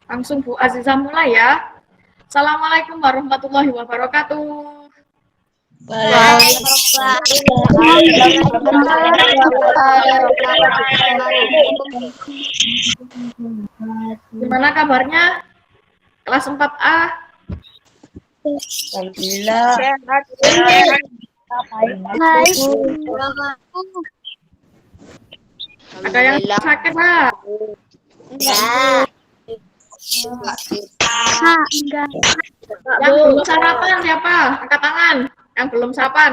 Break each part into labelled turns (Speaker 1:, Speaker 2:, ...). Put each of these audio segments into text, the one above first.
Speaker 1: Langsung Bu Aziza mulai ya. Assalamualaikum warahmatullahi wabarakatuh. Gimana kabarnya? Kelas 4A?
Speaker 2: Alhamdulillah.
Speaker 3: Sehat.
Speaker 1: Ada yang sakit, Pak?
Speaker 3: Enggak.
Speaker 2: Enggak.
Speaker 1: Yang belum sarapan siapa? Angkat tangan. Yang belum sarapan.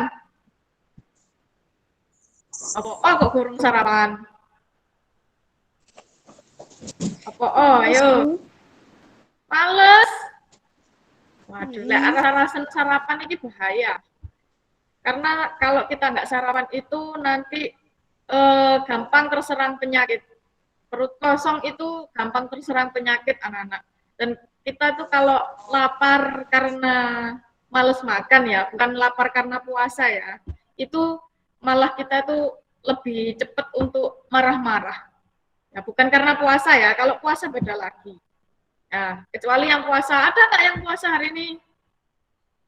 Speaker 1: Apa kok kurang sarapan? Apa ayo. Males. Waduh, lek alasan sarapan ini bahaya. Karena kalau kita nggak sarapan itu nanti gampang terserang penyakit. Perut kosong itu gampang terserang penyakit anak-anak. Dan kita tuh kalau lapar karena males makan ya, bukan lapar karena puasa ya, itu malah kita tuh lebih cepat untuk marah-marah. Ya, bukan karena puasa ya, kalau puasa beda lagi. Nah, kecuali yang puasa, ada nggak yang puasa hari ini?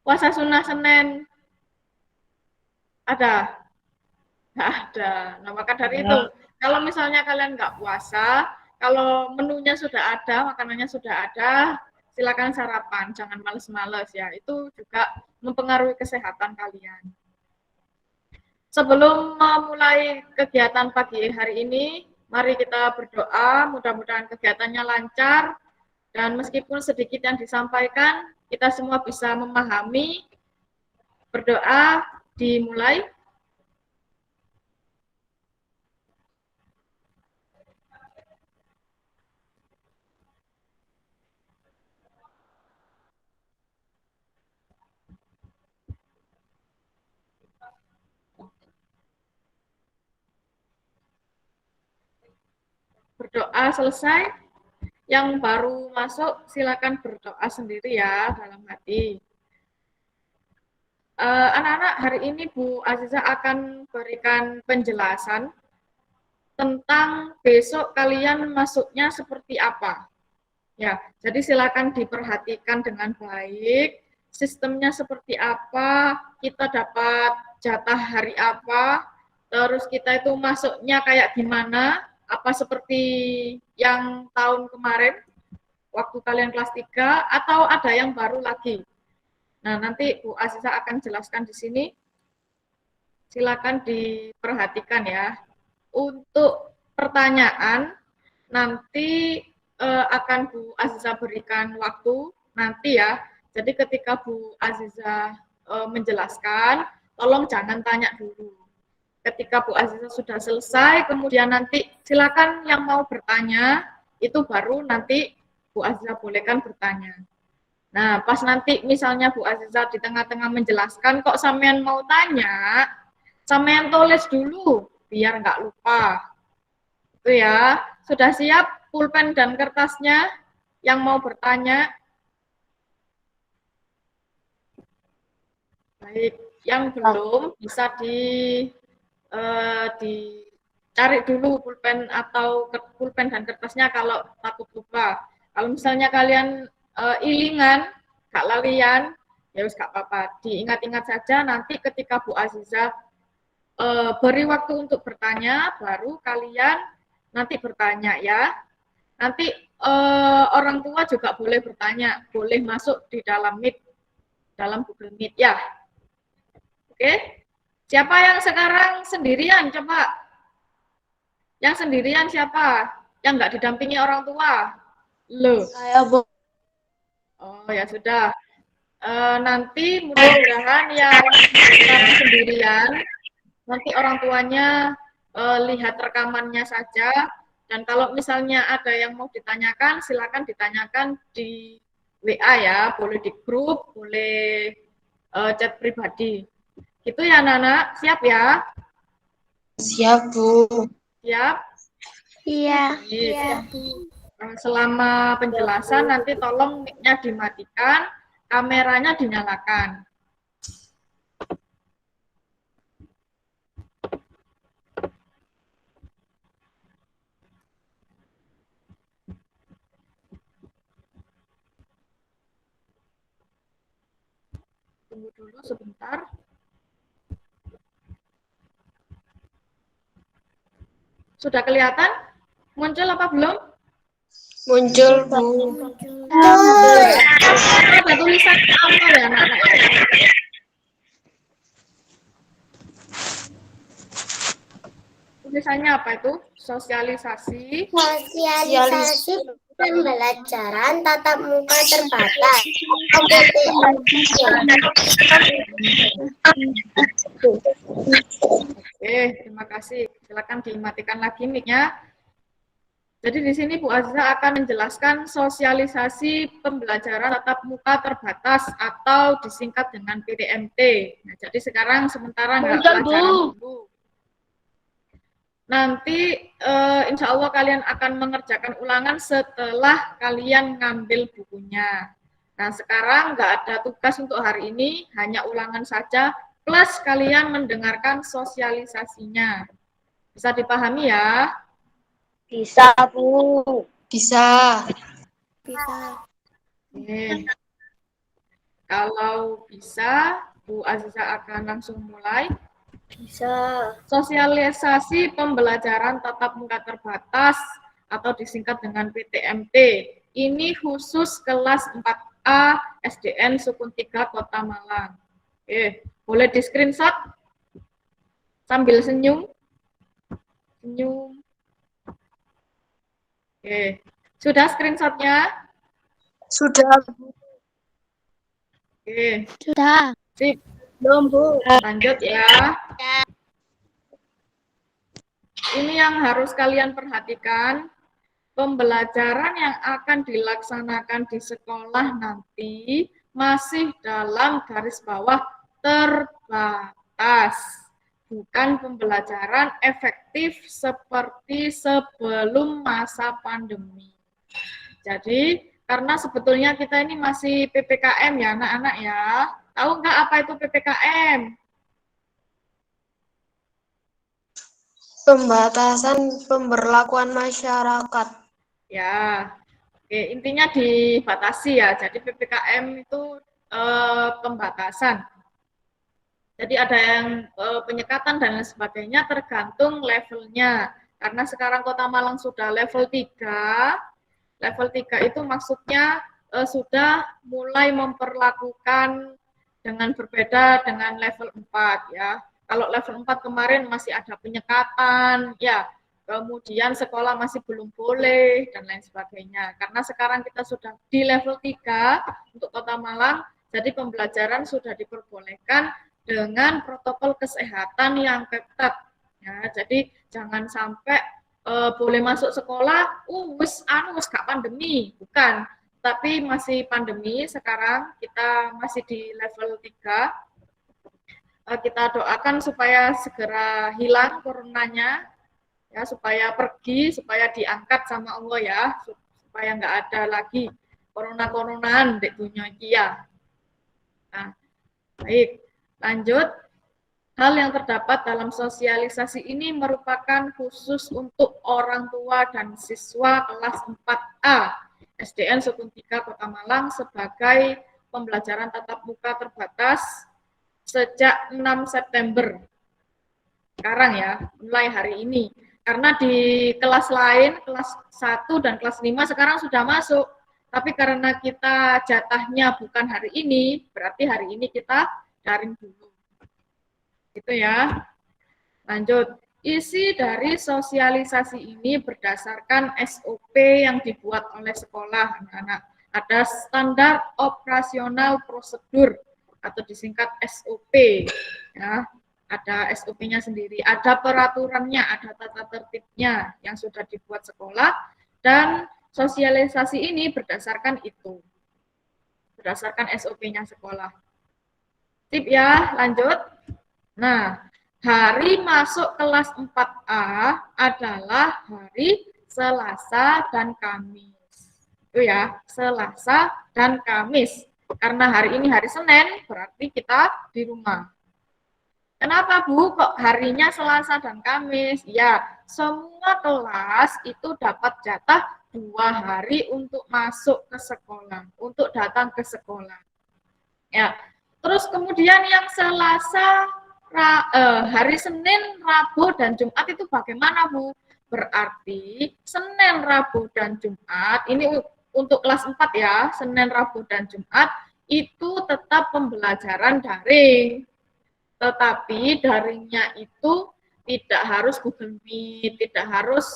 Speaker 1: Puasa sunnah Senin? Ada? Nggak ada. Nah, maka dari itu, kalau misalnya kalian nggak puasa, kalau menunya sudah ada, makanannya sudah ada, silakan sarapan, jangan males-males ya. Itu juga mempengaruhi kesehatan kalian. Sebelum memulai kegiatan pagi hari ini, mari kita berdoa, mudah-mudahan kegiatannya lancar, dan meskipun sedikit yang disampaikan, kita semua bisa memahami. Berdoa dimulai. Berdoa selesai, yang baru masuk silakan berdoa sendiri ya dalam hati. Anak-anak, hari ini Bu Aziza akan berikan penjelasan tentang besok kalian masuknya seperti apa. Ya, jadi silakan diperhatikan dengan baik, sistemnya seperti apa, kita dapat jatah hari apa, terus kita itu masuknya kayak gimana, apa seperti yang tahun kemarin, waktu kalian kelas 3, atau ada yang baru lagi. Nah, nanti Bu Aziza akan jelaskan di sini. Silakan diperhatikan ya. Untuk pertanyaan, nanti akan Bu Aziza berikan waktu nanti ya. Jadi ketika Bu Aziza menjelaskan, tolong jangan tanya dulu. Ketika Bu Aziza sudah selesai, kemudian nanti silakan yang mau bertanya, itu baru nanti Bu Aziza bolehkan bertanya. Nah, pas nanti misalnya Bu Aziza di tengah-tengah menjelaskan, kok sampean mau tanya, sampean tulis dulu, biar nggak lupa. Itu ya. Sudah siap pulpen dan kertasnya yang mau bertanya? Baik, yang belum bisa dicari dulu pulpen atau pulpen dan kertasnya kalau takut lupa. Kalau misalnya kalian ilingan, gak lalian, ya wis gak apa-apa. Diingat-ingat saja nanti ketika Bu Aziza beri waktu untuk bertanya, baru kalian nanti bertanya ya. Nanti orang tua juga boleh bertanya, boleh masuk di dalam Meet, dalam Google Meet ya. Oke? Siapa yang sekarang sendirian? Coba. Yang sendirian siapa? Yang nggak didampingi orang tua? Loh.
Speaker 3: Saya, Bu.
Speaker 1: Oh, ya sudah. Nanti mudah-mudahan yang sekarang sendirian, nanti orang tuanya lihat rekamannya saja. Dan kalau misalnya ada yang mau ditanyakan, silakan ditanyakan di WA ya, boleh di grup, boleh chat pribadi. Gitu ya, Nana. Siap ya?
Speaker 2: Siap, Bu.
Speaker 1: Siap?
Speaker 3: Iya.
Speaker 1: Iya. Selama penjelasan nanti tolong mic-nya dimatikan, kameranya dinyalakan. tunggu dulu sebentar. Sudah kelihatan? Muncul apa belum?
Speaker 2: Muncul, Bu.
Speaker 1: Ada tulisan apa ya anak-anak ya? Tulisannya apa itu? Sosialisasi.
Speaker 3: Sosialisasi pembelajaran tatap muka terbatas.
Speaker 1: Oke, terima kasih. Silakan dimatikan lagi mic-nya. Jadi di sini Bu Aziza akan menjelaskan sosialisasi pembelajaran tatap muka terbatas atau disingkat dengan PTMT. Nah, jadi sekarang sementara nggak pelajaran dulu. Nanti insya Allah kalian akan mengerjakan ulangan setelah kalian ngambil bukunya. Nah, sekarang nggak ada tugas untuk hari ini, hanya ulangan saja, plus kalian mendengarkan sosialisasinya. Bisa dipahami ya?
Speaker 3: Bisa, Bu.
Speaker 2: Bisa.
Speaker 1: Oke. Kalau bisa, Bu Aziza akan langsung mulai.
Speaker 3: Bisa.
Speaker 1: Sosialisasi pembelajaran tatap muka terbatas atau disingkat dengan PTMT. Ini khusus kelas 4A SDN Sukun 3 Kota Malang. Oke, boleh di screenshot sambil senyum. Senyum. Oke, sudah screenshotnya?
Speaker 2: Sudah.
Speaker 1: Oke,
Speaker 3: Sudah.
Speaker 1: sip.
Speaker 3: Belum, Bu.
Speaker 1: Lanjut ya. Ini yang harus kalian perhatikan. Pembelajaran yang akan dilaksanakan di sekolah nanti masih dalam garis bawah terbatas. Bukan pembelajaran efektif seperti sebelum masa pandemi. Jadi, karena sebetulnya kita ini masih PPKM ya anak-anak ya. Tahu nggak apa itu PPKM?
Speaker 2: Pembatasan pemberlakuan masyarakat.
Speaker 1: Ya, oke, intinya dibatasi ya. Jadi PPKM itu pembatasan. Jadi ada yang penyekatan dan lain sebagainya tergantung levelnya. Karena sekarang Kota Malang sudah level 3. Level 3 itu maksudnya sudah mulai memperlakukan dengan berbeda dengan level 4 ya. Kalau level 4 kemarin masih ada penyekatan, ya. Kemudian sekolah masih belum boleh dan lain sebagainya. Karena sekarang kita sudah di level 3 untuk Kota Malang, jadi pembelajaran sudah diperbolehkan dengan protokol kesehatan yang ketat. Ya, jadi jangan sampai boleh masuk sekolah, wis gak pandemi, bukan. Tapi masih pandemi sekarang, kita masih di level 3. Kita doakan supaya segera hilang coronanya, ya, supaya pergi, supaya diangkat sama Allah ya, supaya nggak ada lagi corona-coronaan di dunia kia. Nah, baik, lanjut. Hal yang terdapat dalam sosialisasi ini merupakan khusus untuk orang tua dan siswa kelas 4A SDN Sukun 3 Kota Malang sebagai pembelajaran tatap muka terbatas sejak 6 September. Sekarang ya, mulai hari ini. Karena di kelas lain, kelas 1 dan kelas 5 sekarang sudah masuk. Tapi karena kita jatahnya bukan hari ini, berarti hari ini kita daring dulu. Gitu ya. Lanjut. Isi dari sosialisasi ini berdasarkan SOP yang dibuat oleh sekolah, anak-anak. Ada standar operasional prosedur atau disingkat SOP. Ya, ada SOP-nya sendiri, ada peraturannya, ada tata tertibnya yang sudah dibuat sekolah, dan sosialisasi ini berdasarkan itu. Berdasarkan SOP-nya sekolah. Tip ya, lanjut. Nah, hari masuk kelas 4A adalah hari Selasa dan Kamis. Itu ya, Selasa dan Kamis. Karena hari ini hari Senin, berarti kita di rumah. Kenapa, Bu? Kok harinya Selasa dan Kamis? Ya, semua kelas itu dapat jatah 2 hari untuk masuk ke sekolah, untuk datang ke sekolah. Ya, Terus kemudian yang Selasa, hari Senin, Rabu, dan Jumat itu bagaimana, Bu? Berarti Senin, Rabu, dan Jumat, ini untuk kelas 4 ya, Senin, Rabu, dan Jumat, itu tetap pembelajaran daring. Tetapi daringnya itu tidak harus Google Meet, tidak harus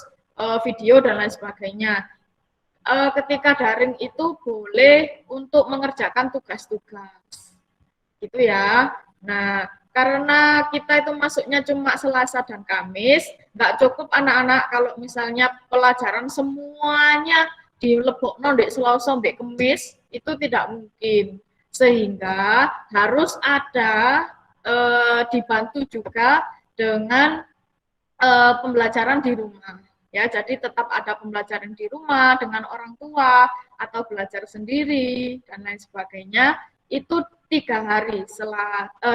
Speaker 1: video, dan lain sebagainya. Ketika daring itu boleh untuk mengerjakan tugas-tugas. Gitu ya. Nah, karena kita itu masuknya cuma Selasa dan Kamis, nggak cukup anak-anak kalau misalnya pelajaran semuanya dilebokno ndek Selasa ndek Kamis, itu tidak mungkin. Sehingga harus ada dibantu juga dengan pembelajaran di rumah. Ya, jadi tetap ada pembelajaran di rumah dengan orang tua atau belajar sendiri dan lain sebagainya. Itu 3 hari,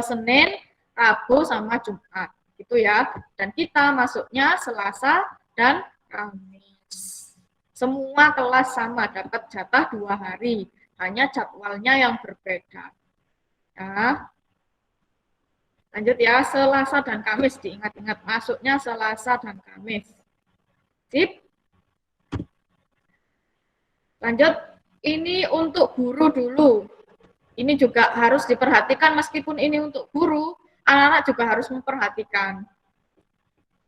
Speaker 1: Senin, Rabu, sama Jumat, gitu ya. Dan kita masuknya Selasa dan Kamis. Semua kelas sama, dapat jatah 2 hari, hanya jadwalnya yang berbeda. Ya. Lanjut ya, Selasa dan Kamis, diingat-ingat masuknya Selasa dan Kamis. Sip. Lanjut, ini untuk guru dulu. Ini juga harus diperhatikan, meskipun ini untuk guru, anak-anak juga harus memperhatikan.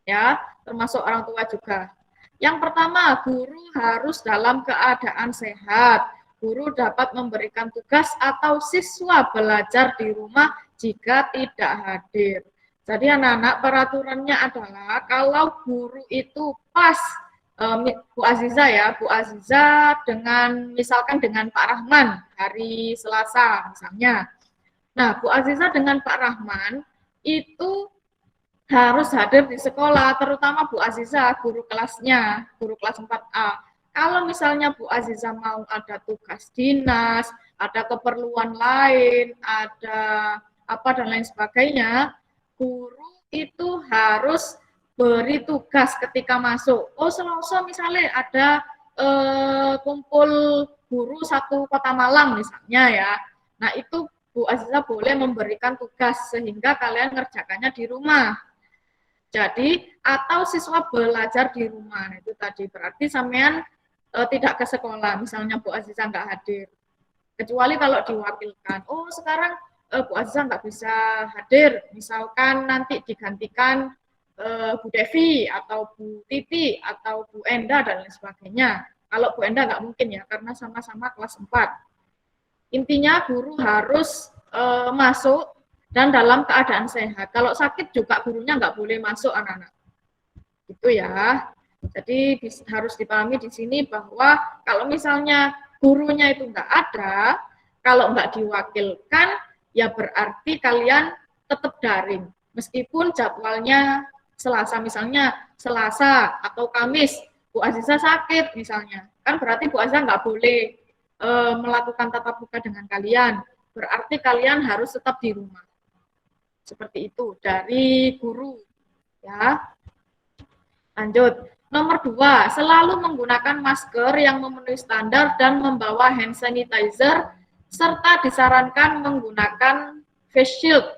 Speaker 1: Ya, termasuk orang tua juga. Yang pertama, guru harus dalam keadaan sehat. Guru dapat memberikan tugas atau siswa belajar di rumah jika tidak hadir. Jadi anak-anak, peraturannya adalah kalau guru itu pas, Bu Aziza ya, Bu Aziza misalkan dengan Pak Rahman hari Selasa misalnya. Nah, Bu Aziza dengan Pak Rahman itu harus hadir di sekolah, terutama Bu Aziza, guru kelasnya, guru kelas 4A. Kalau misalnya Bu Aziza mau ada tugas dinas, ada keperluan lain, ada apa dan lain sebagainya, guru itu harus beri tugas ketika masuk. Oh, Selasa misalnya ada kumpul guru satu Kota Malang misalnya ya. Nah, itu Bu Aziza boleh memberikan tugas sehingga kalian ngerjakannya di rumah. Jadi, atau siswa belajar di rumah. Nah, itu tadi berarti sampean tidak ke sekolah, misalnya Bu Aziza nggak hadir. Kecuali kalau diwakilkan. Oh, sekarang Bu Aziza nggak bisa hadir, misalkan nanti digantikan Bu Devi atau Bu Titi atau Bu Enda dan lain sebagainya. Kalau Bu Enda nggak mungkin ya, karena sama-sama kelas 4. Intinya guru harus masuk dan dalam keadaan sehat. Kalau sakit juga gurunya nggak boleh masuk anak-anak. Itu ya. Jadi harus dipahami di sini bahwa kalau misalnya gurunya itu nggak ada, kalau nggak diwakilkan, ya berarti kalian tetap daring. Meskipun jadwalnya Selasa, misalnya Selasa atau Kamis, Bu Aziza sakit misalnya, kan berarti Bu Aziza nggak boleh melakukan tatap muka dengan kalian, berarti kalian harus tetap di rumah. Seperti itu dari guru. Ya. Lanjut. Nomor 2, selalu menggunakan masker yang memenuhi standar dan membawa hand sanitizer, serta disarankan menggunakan face shield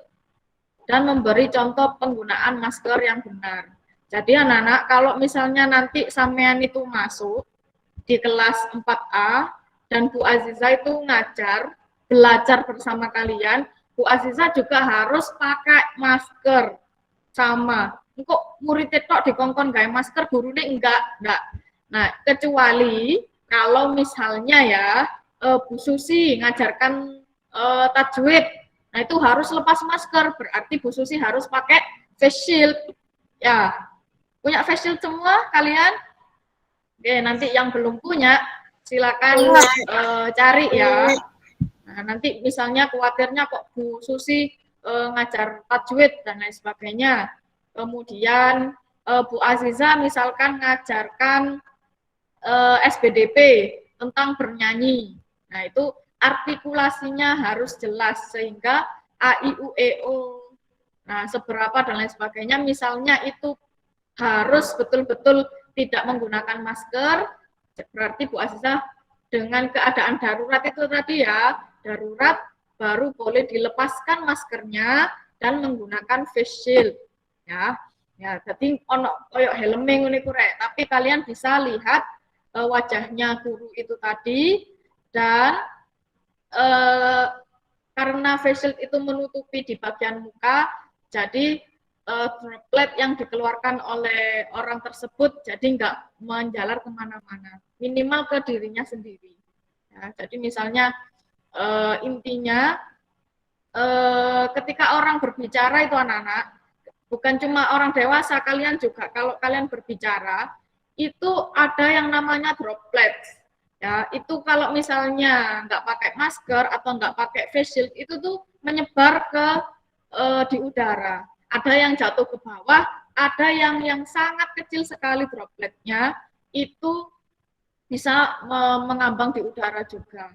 Speaker 1: dan memberi contoh penggunaan masker yang benar. Jadi anak-anak, kalau misalnya nanti sampean itu masuk di kelas 4A dan Bu Aziza itu ngajar, belajar bersama kalian, Bu Aziza juga harus pakai masker sama. Kok murid tok dikongkon gawe masker, guru ini enggak. Nah, kecuali kalau misalnya ya Bu Susi ngajarkan tajwid, nah itu harus lepas masker, berarti Bu Susi harus pakai face shield. Ya, punya face shield semua kalian? Oke, nanti yang belum punya silakan cari ya. Nah, nanti misalnya khawatirnya kok Bu Susi ngajar tajwid dan lain sebagainya. Kemudian Bu Aziza misalkan ngajarkan SBDP tentang bernyanyi. Nah, itu artikulasinya harus jelas sehingga A, I, U, E, O. Nah, seberapa dan lain sebagainya, misalnya itu harus betul-betul tidak menggunakan masker, berarti Bu Aziza dengan keadaan darurat itu tadi ya, darurat baru boleh dilepaskan maskernya dan menggunakan face shield. Ya, ya. Jadi ono koyo helme ngene iku rek, tapi kalian bisa lihat wajahnya guru itu tadi dan karena face shield itu menutupi di bagian muka, jadi droplet yang dikeluarkan oleh orang tersebut jadi nggak menjalar kemana-mana, minimal ke dirinya sendiri. Ya, jadi misalnya intinya ketika orang berbicara itu anak-anak, bukan cuma orang dewasa, kalian juga kalau kalian berbicara itu ada yang namanya droplet. Ya, itu kalau misalnya nggak pakai masker atau nggak pakai face shield itu tuh menyebar ke di udara. Ada yang jatuh ke bawah, ada yang sangat kecil sekali dropletnya, itu bisa mengambang di udara juga.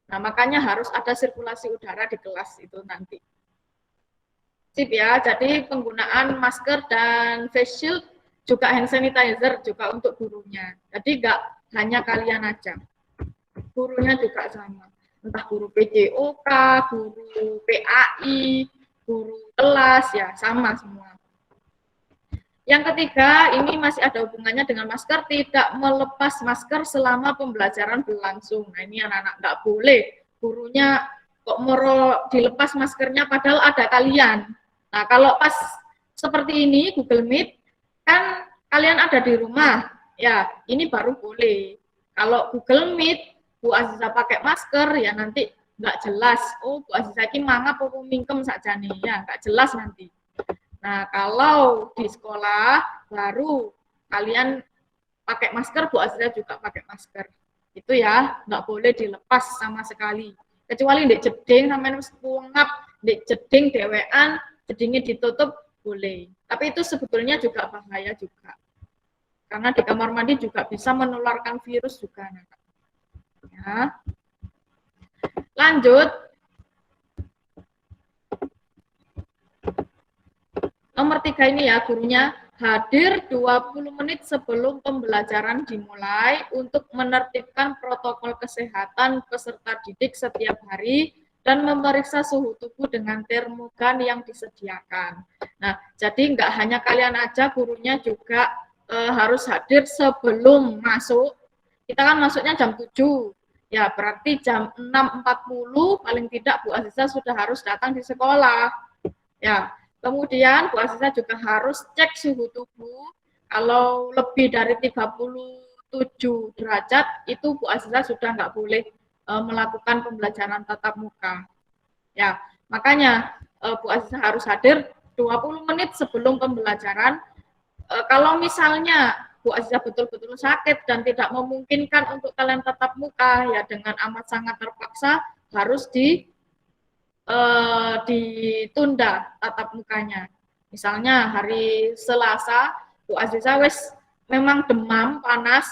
Speaker 1: Nah, makanya harus ada sirkulasi udara di kelas itu nanti. Sip ya, jadi penggunaan masker dan face shield juga hand sanitizer juga untuk gurunya. Jadi nggak hanya kalian aja, gurunya juga sama. Entah guru PJOK, guru PAI, guru kelas, ya sama semua. Yang ketiga, ini masih ada hubungannya dengan masker, tidak melepas masker selama pembelajaran berlangsung. Nah, ini anak-anak nggak boleh, gurunya kok mau dilepas maskernya padahal ada kalian. Nah, kalau pas seperti ini, Google Meet, kan kalian ada di rumah, ya ini baru boleh. Kalau Google Meet, Bu Aziza pakai masker, ya nanti nggak jelas. Oh, Bu Aziza ini mangap apa mingkem saja nih, ya nggak jelas nanti. Nah, kalau di sekolah baru kalian pakai masker, Bu Aziza juga pakai masker. Itu ya, nggak boleh dilepas sama sekali. Kecuali di jeding sampai sepungap, di jeding dewean, jedingnya ditutup boleh. Tapi itu sebetulnya juga bahaya juga. Karena di kamar mandi juga bisa menularkan virus juga. Ya. Lanjut. Nomor 3 ini ya, gurunya hadir 20 menit sebelum pembelajaran dimulai untuk menertibkan protokol kesehatan peserta didik setiap hari dan memeriksa suhu tubuh dengan termogan yang disediakan. Nah, jadi nggak hanya kalian aja, gurunya juga harus hadir sebelum masuk. Kita kan masuknya jam 7, ya berarti jam 6.40 paling tidak Bu Aziza sudah harus datang di sekolah. Ya, kemudian Bu Aziza juga harus cek suhu tubuh. Kalau lebih dari 37 derajat, itu Bu Aziza sudah nggak boleh melakukan pembelajaran tatap muka. Ya, makanya Bu Aziza harus hadir 20 menit sebelum pembelajaran. Kalau misalnya Bu Aziza betul-betul sakit dan tidak memungkinkan untuk kalian tatap muka, ya dengan amat sangat terpaksa harus ditunda tatap mukanya. Misalnya hari Selasa, Bu Aziza memang demam, panas,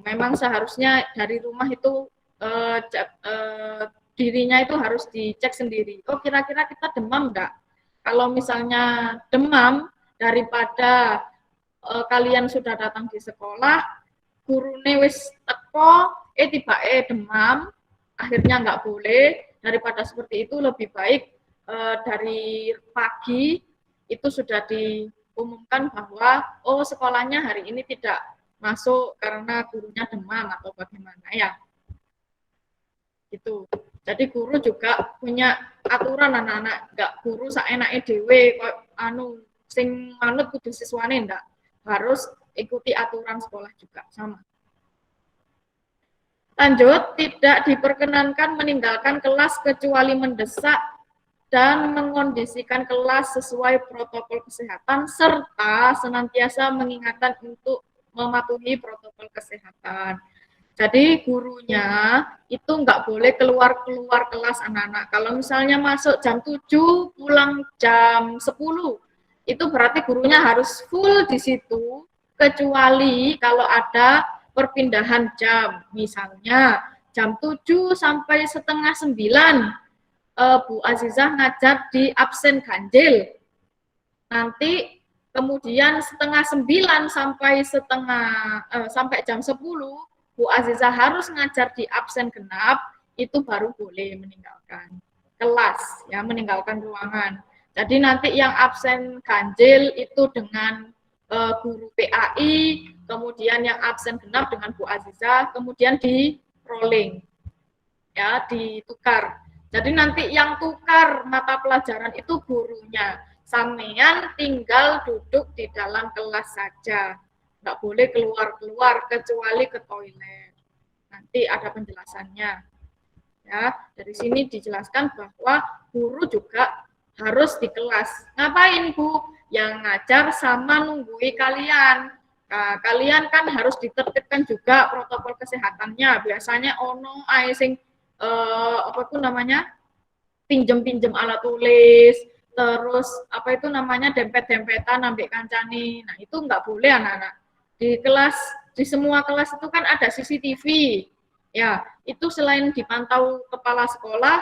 Speaker 1: memang seharusnya dari rumah itu dirinya itu harus dicek sendiri. Oh, kira-kira kita demam enggak? Kalau misalnya demam, daripada kalian sudah datang di sekolah, gurune wis teko, tiba demam, akhirnya nggak boleh. Daripada seperti itu, lebih baik dari pagi itu sudah diumumkan bahwa oh sekolahnya hari ini tidak masuk karena gurunya demam atau bagaimana ya. Gitu. Jadi guru juga punya aturan anak-anak, nggak guru saenake dhewe kok sing manut kudu siswane ndak. Harus ikuti aturan sekolah juga sama. Lanjut, tidak diperkenankan meninggalkan kelas kecuali mendesak dan mengondisikan kelas sesuai protokol kesehatan serta senantiasa mengingatkan untuk mematuhi protokol kesehatan. Jadi gurunya itu nggak boleh keluar kelas anak-anak. Kalau misalnya masuk jam 7, pulang jam 10, itu berarti gurunya harus full di situ, kecuali kalau ada perpindahan jam. Misalnya jam 7 sampai setengah 9, Bu Azizah ngajar di absen ganjil. Nanti kemudian setengah 9 sampai jam 10, Bu Azizah harus ngajar di absen genap, itu baru boleh meninggalkan kelas, ya, meninggalkan ruangan. Jadi nanti yang absen ganjil itu dengan guru PAI, kemudian yang absen genap dengan Bu Aziza, kemudian di rolling, ya, ditukar. Jadi nanti yang tukar mata pelajaran itu gurunya. Sampean tinggal duduk di dalam kelas saja. Nggak boleh keluar-keluar kecuali ke toilet. Nanti ada penjelasannya. Ya, dari sini dijelaskan bahwa guru juga harus di kelas. Ngapain, Bu? Yang ngajar sama nunggui kalian. Nah, kalian kan harus ditertibkan juga protokol kesehatannya. Biasanya ono sing apa itu namanya, pinjem alat tulis, terus apa itu namanya, dempet-dempetan ambek kancane. Nah, itu nggak boleh anak-anak. Di kelas, di semua kelas itu kan ada CCTV. Ya, itu selain dipantau kepala sekolah,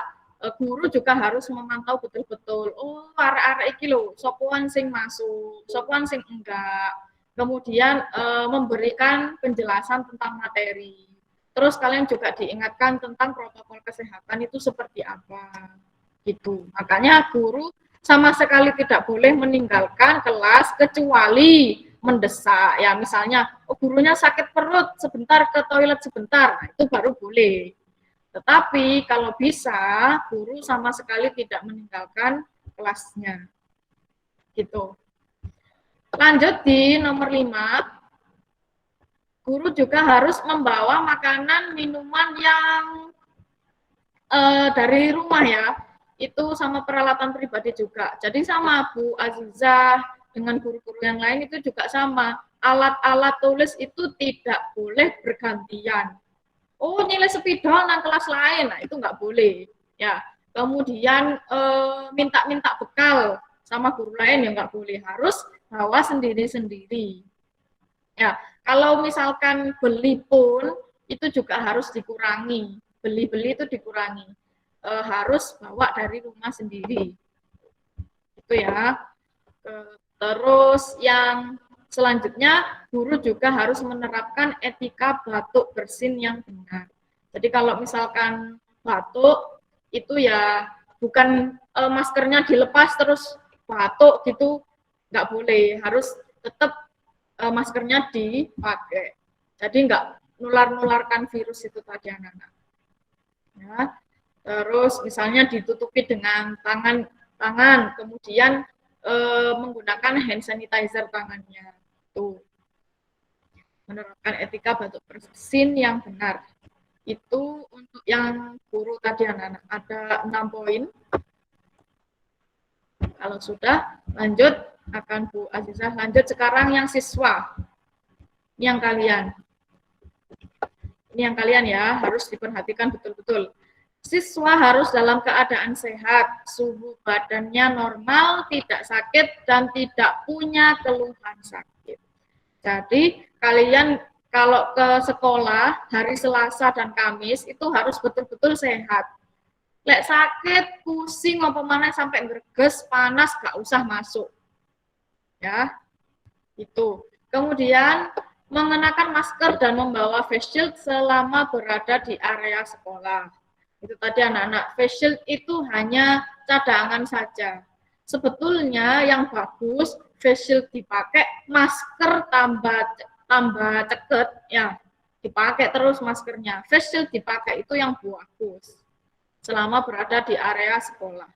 Speaker 1: guru juga harus memantau betul-betul. Oh, arek-arek iki lho, sopoan sing masuk, sopoan sing enggak. Kemudian memberikan penjelasan tentang materi. Terus kalian juga diingatkan tentang protokol kesehatan itu seperti apa, gitu. Makanya guru sama sekali tidak boleh meninggalkan kelas kecuali mendesak. Ya, misalnya, oh, gurunya sakit perut, sebentar ke toilet sebentar, nah, itu baru boleh. Tetapi kalau bisa, guru sama sekali tidak meninggalkan kelasnya, gitu. Lanjut di nomor 5. Guru juga harus membawa makanan, minuman yang dari rumah, ya. Itu sama peralatan pribadi juga. Jadi sama Bu Azizah dengan guru-guru yang lain itu juga sama. Alat-alat tulis itu tidak boleh bergantian. Oh, nilai spidol nang kelas lain, nah itu nggak boleh. Ya. Kemudian minta-minta bekal sama guru lain yang nggak boleh. Harus bawa sendiri-sendiri. Ya, kalau misalkan beli pun itu juga harus dikurangi. Beli-beli itu dikurangi. Harus bawa dari rumah sendiri. Itu ya. Terus yang selanjutnya, guru juga harus menerapkan etika batuk bersin yang benar. Jadi kalau misalkan batuk itu ya bukan maskernya dilepas terus batuk gitu, nggak boleh. Harus tetap maskernya dipakai. Jadi nggak nular-nularkan virus itu tadi anak-anak. Ya. Terus misalnya ditutupi dengan tangan, kemudian menggunakan hand sanitizer tangannya. Tuh. Menerapkan etika batuk bersin yang benar. Itu untuk yang guru tadi anak-anak. Ada 6 poin. Kalau sudah, lanjut akan Bu Azizah. Lanjut sekarang yang siswa. Ini yang kalian. Ini yang kalian ya, harus diperhatikan betul-betul. Siswa harus dalam keadaan sehat, suhu badannya normal, tidak sakit, dan tidak punya keluhan sakit. Jadi, kalian kalau ke sekolah hari Selasa dan Kamis itu harus betul-betul sehat. Lek sakit, pusing, apa mana sampai greges, panas, gak usah masuk. Ya, itu. Kemudian mengenakan masker dan membawa face shield selama berada di area sekolah. Itu tadi anak-anak, face shield itu hanya cadangan saja. Sebetulnya yang bagus face shield dipakai, masker tambah ceket, ya dipakai terus maskernya. Face shield dipakai itu yang bagus selama berada di area sekolah.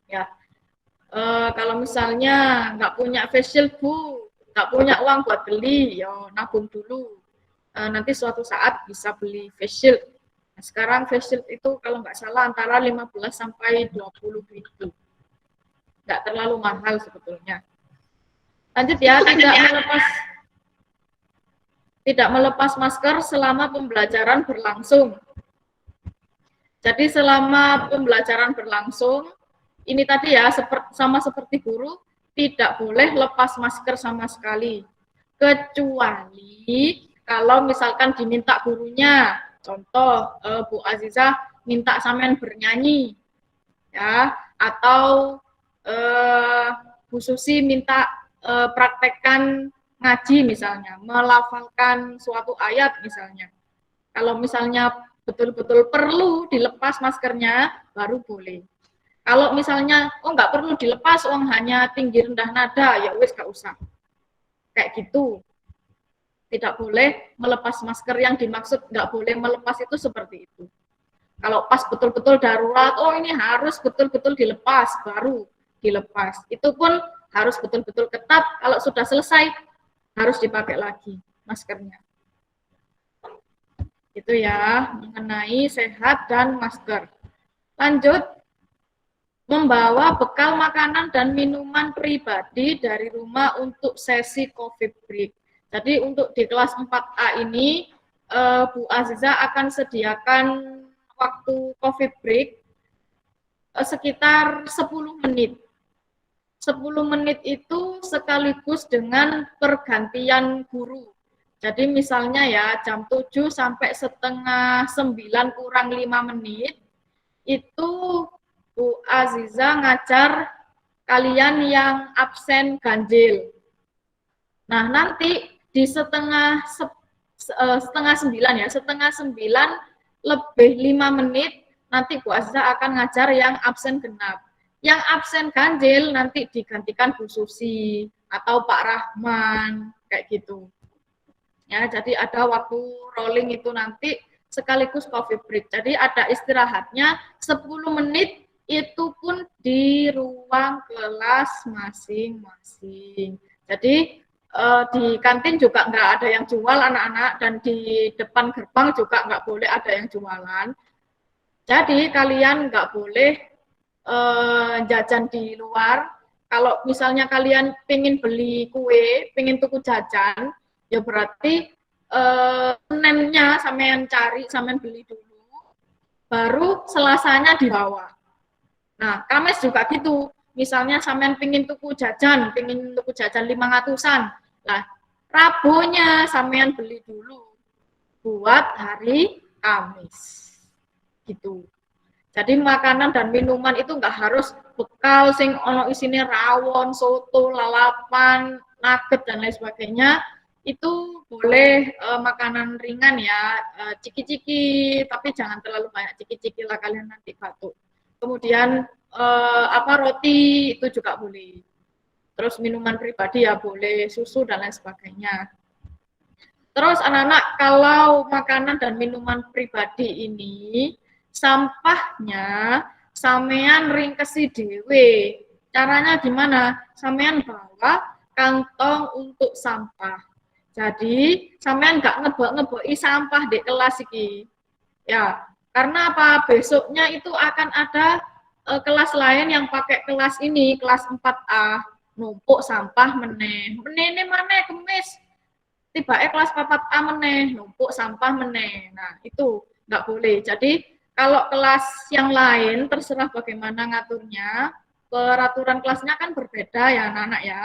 Speaker 1: Ya, kalau misalnya nggak punya face shield, Bu, nggak punya uang buat beli, yo nabung dulu. Nanti suatu saat bisa beli face shield. Nah, sekarang face shield itu kalau nggak salah antara 15 sampai 20 ribu. Nggak terlalu mahal sebetulnya. Lanjut ya, tidak melepas masker selama pembelajaran berlangsung. Jadi selama pembelajaran berlangsung, ini tadi ya, sama seperti guru, tidak boleh lepas masker sama sekali. Kecuali kalau misalkan diminta gurunya, contoh Bu Azizah minta sampean bernyanyi, ya, atau Bu Susi minta praktekkan ngaji misalnya, melafalkan suatu ayat misalnya. Kalau misalnya betul-betul perlu dilepas maskernya, baru boleh. Kalau misalnya, oh nggak perlu dilepas, hanya tinggi rendah nada, ya wes nggak usah. Kayak gitu. Tidak boleh melepas masker, yang dimaksud nggak boleh melepas itu seperti itu. Kalau pas betul-betul darurat, oh ini harus betul-betul dilepas, baru dilepas. Itu pun harus betul-betul ketat, kalau sudah selesai, harus dipakai lagi maskernya. Itu ya, mengenai sehat dan masker. Lanjut, membawa bekal makanan dan minuman pribadi dari rumah untuk sesi COVID break. Jadi untuk di kelas 4A ini, Bu Aziza akan sediakan waktu COVID break sekitar 10 menit. 10 menit itu sekaligus dengan pergantian guru. Jadi misalnya ya jam 7 sampai setengah 9 kurang 5 menit, itu Bu Aziza ngajar kalian yang absen ganjil. Nah, nanti di setengah 9 ya, setengah 9 lebih 5 menit, nanti Bu Aziza akan ngajar yang absen genap. Yang absen ganjil nanti digantikan Bu Susi atau Pak Rahman, kayak gitu. Ya, jadi ada waktu rolling itu nanti sekaligus coffee break. Jadi ada istirahatnya 10 menit, itu pun di ruang kelas masing-masing. Jadi di kantin juga nggak ada yang jual anak-anak, dan di depan gerbang juga nggak boleh ada yang jualan. Jadi kalian nggak boleh jajan di luar. Kalau misalnya kalian pengen beli kue, pengen tuku jajan, ya berarti Seninnya sampean cari, sampean beli dulu, baru Selasanya dibawa. Nah, Kamis juga gitu. Misalnya sampean pengen tuku jajan 500-an. Nah, Rabunya sampean beli dulu buat hari Kamis. Gitu. Jadi makanan dan minuman itu nggak harus bekal sing ono isine rawon, soto, lalapan, nugget dan lain sebagainya. Itu boleh makanan ringan ya, ciki-ciki, tapi jangan terlalu banyak ciki-ciki lah, kalian nanti batuk. Kemudian roti itu juga boleh. Terus minuman pribadi ya boleh, susu dan lain sebagainya. Terus anak-anak, kalau makanan dan minuman pribadi ini sampahnya sampean ringkesi dhewe. Caranya gimana? Sampean bawa kantong untuk sampah. Jadi sampean nggak ngebok-ngeboki sampah di kelas iki. Ya, karena apa? Besoknya itu akan ada kelas lain yang pakai kelas ini, kelas 4A, numpuk sampah meneh. Meneh maneh kemis. Tibake kelas 4A meneh, numpuk sampah meneh. Nah, itu nggak boleh. Jadi kalau kelas yang lain terserah bagaimana ngaturnya, peraturan kelasnya kan berbeda ya anak-anak ya.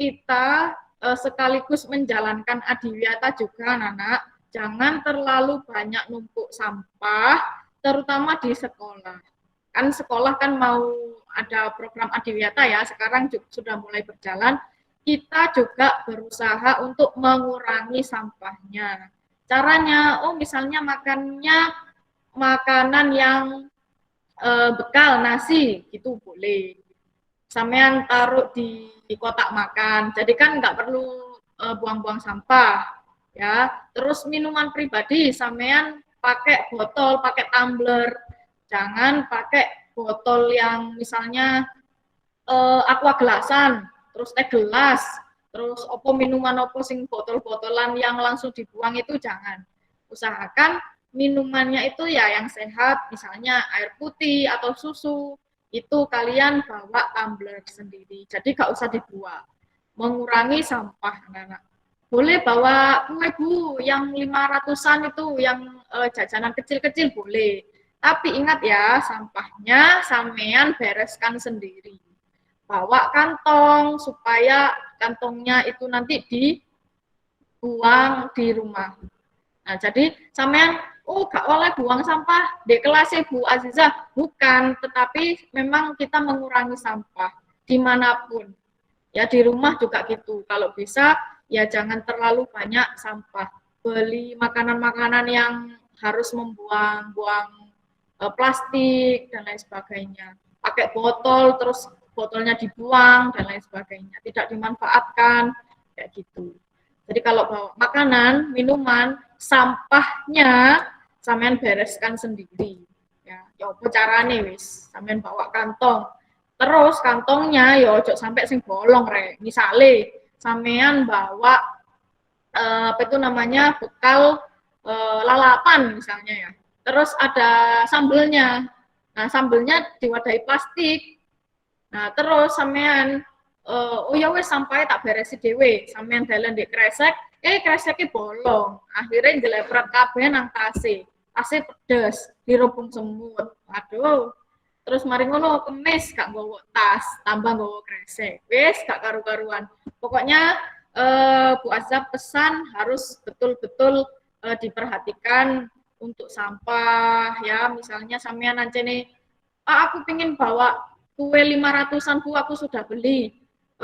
Speaker 1: Kita sekaligus menjalankan adiwiyata juga anak-anak, jangan terlalu banyak numpuk sampah, terutama di sekolah. Kan sekolah kan mau ada program adiwiyata ya, sekarang sudah mulai berjalan, kita juga berusaha untuk mengurangi sampahnya. Caranya, misalnya makannya makanan yang bekal nasi gitu boleh. Sampean taruh di kotak makan. Jadi kan nggak perlu buang-buang sampah ya. Terus minuman pribadi sampean pakai botol, pakai tumbler. Jangan pakai botol yang misalnya aqua gelasan, terus teh gelas, terus opo minuman opo sing botol-botolan yang langsung dibuang itu jangan. Usahakan minumannya itu ya yang sehat, misalnya air putih atau susu, itu kalian bawa tumbler sendiri. Jadi gak usah dibuang. Mengurangi sampah, anak-anak. Boleh bawa kue Bu, yang 500-an itu, yang jajanan kecil-kecil boleh. Tapi ingat ya, sampahnya sampean bereskan sendiri. Bawa kantong supaya kantongnya itu nanti dibuang di rumah. Nah, jadi sampean gak oleh buang sampah di kelas Bu Aziza, bukan, tetapi memang kita mengurangi sampah dimanapun. Ya di rumah juga gitu. Kalau bisa ya jangan terlalu banyak sampah. Beli makanan-makanan yang harus membuang-buang plastik dan lain sebagainya. Pakai botol terus botolnya dibuang dan lain sebagainya, tidak dimanfaatkan kayak gitu. Jadi kalau bawa makanan, minuman, sampahnya sampean bereskan sendiri. Ya apa carane wis, sampean bawa kantong. Terus kantongnya ya ojo sampai sing bolong rek. Misale sampean bawa apa itu namanya bekal lalapan misalnya ya. Terus ada sambelnya. Nah, sambelnya diwadahi plastik. Nah, terus sampean oh ya wis sampai tak beresi dhewe. Sampean dalan ndek kresek, kreseknya bolong. Akhirnya jelepret kabeh nang tase. Tase pedes, dirubung semut. Aduh. Terus mari ngono kemis gak nggawa tas, tambah nggawa kresek. Wis gak karu-karuan. Pokoknya Bu Azab pesan harus betul-betul diperhatikan untuk sampah ya. Misalnya sampean nancene aku pingin bawa kue 500-an Bu, aku sudah beli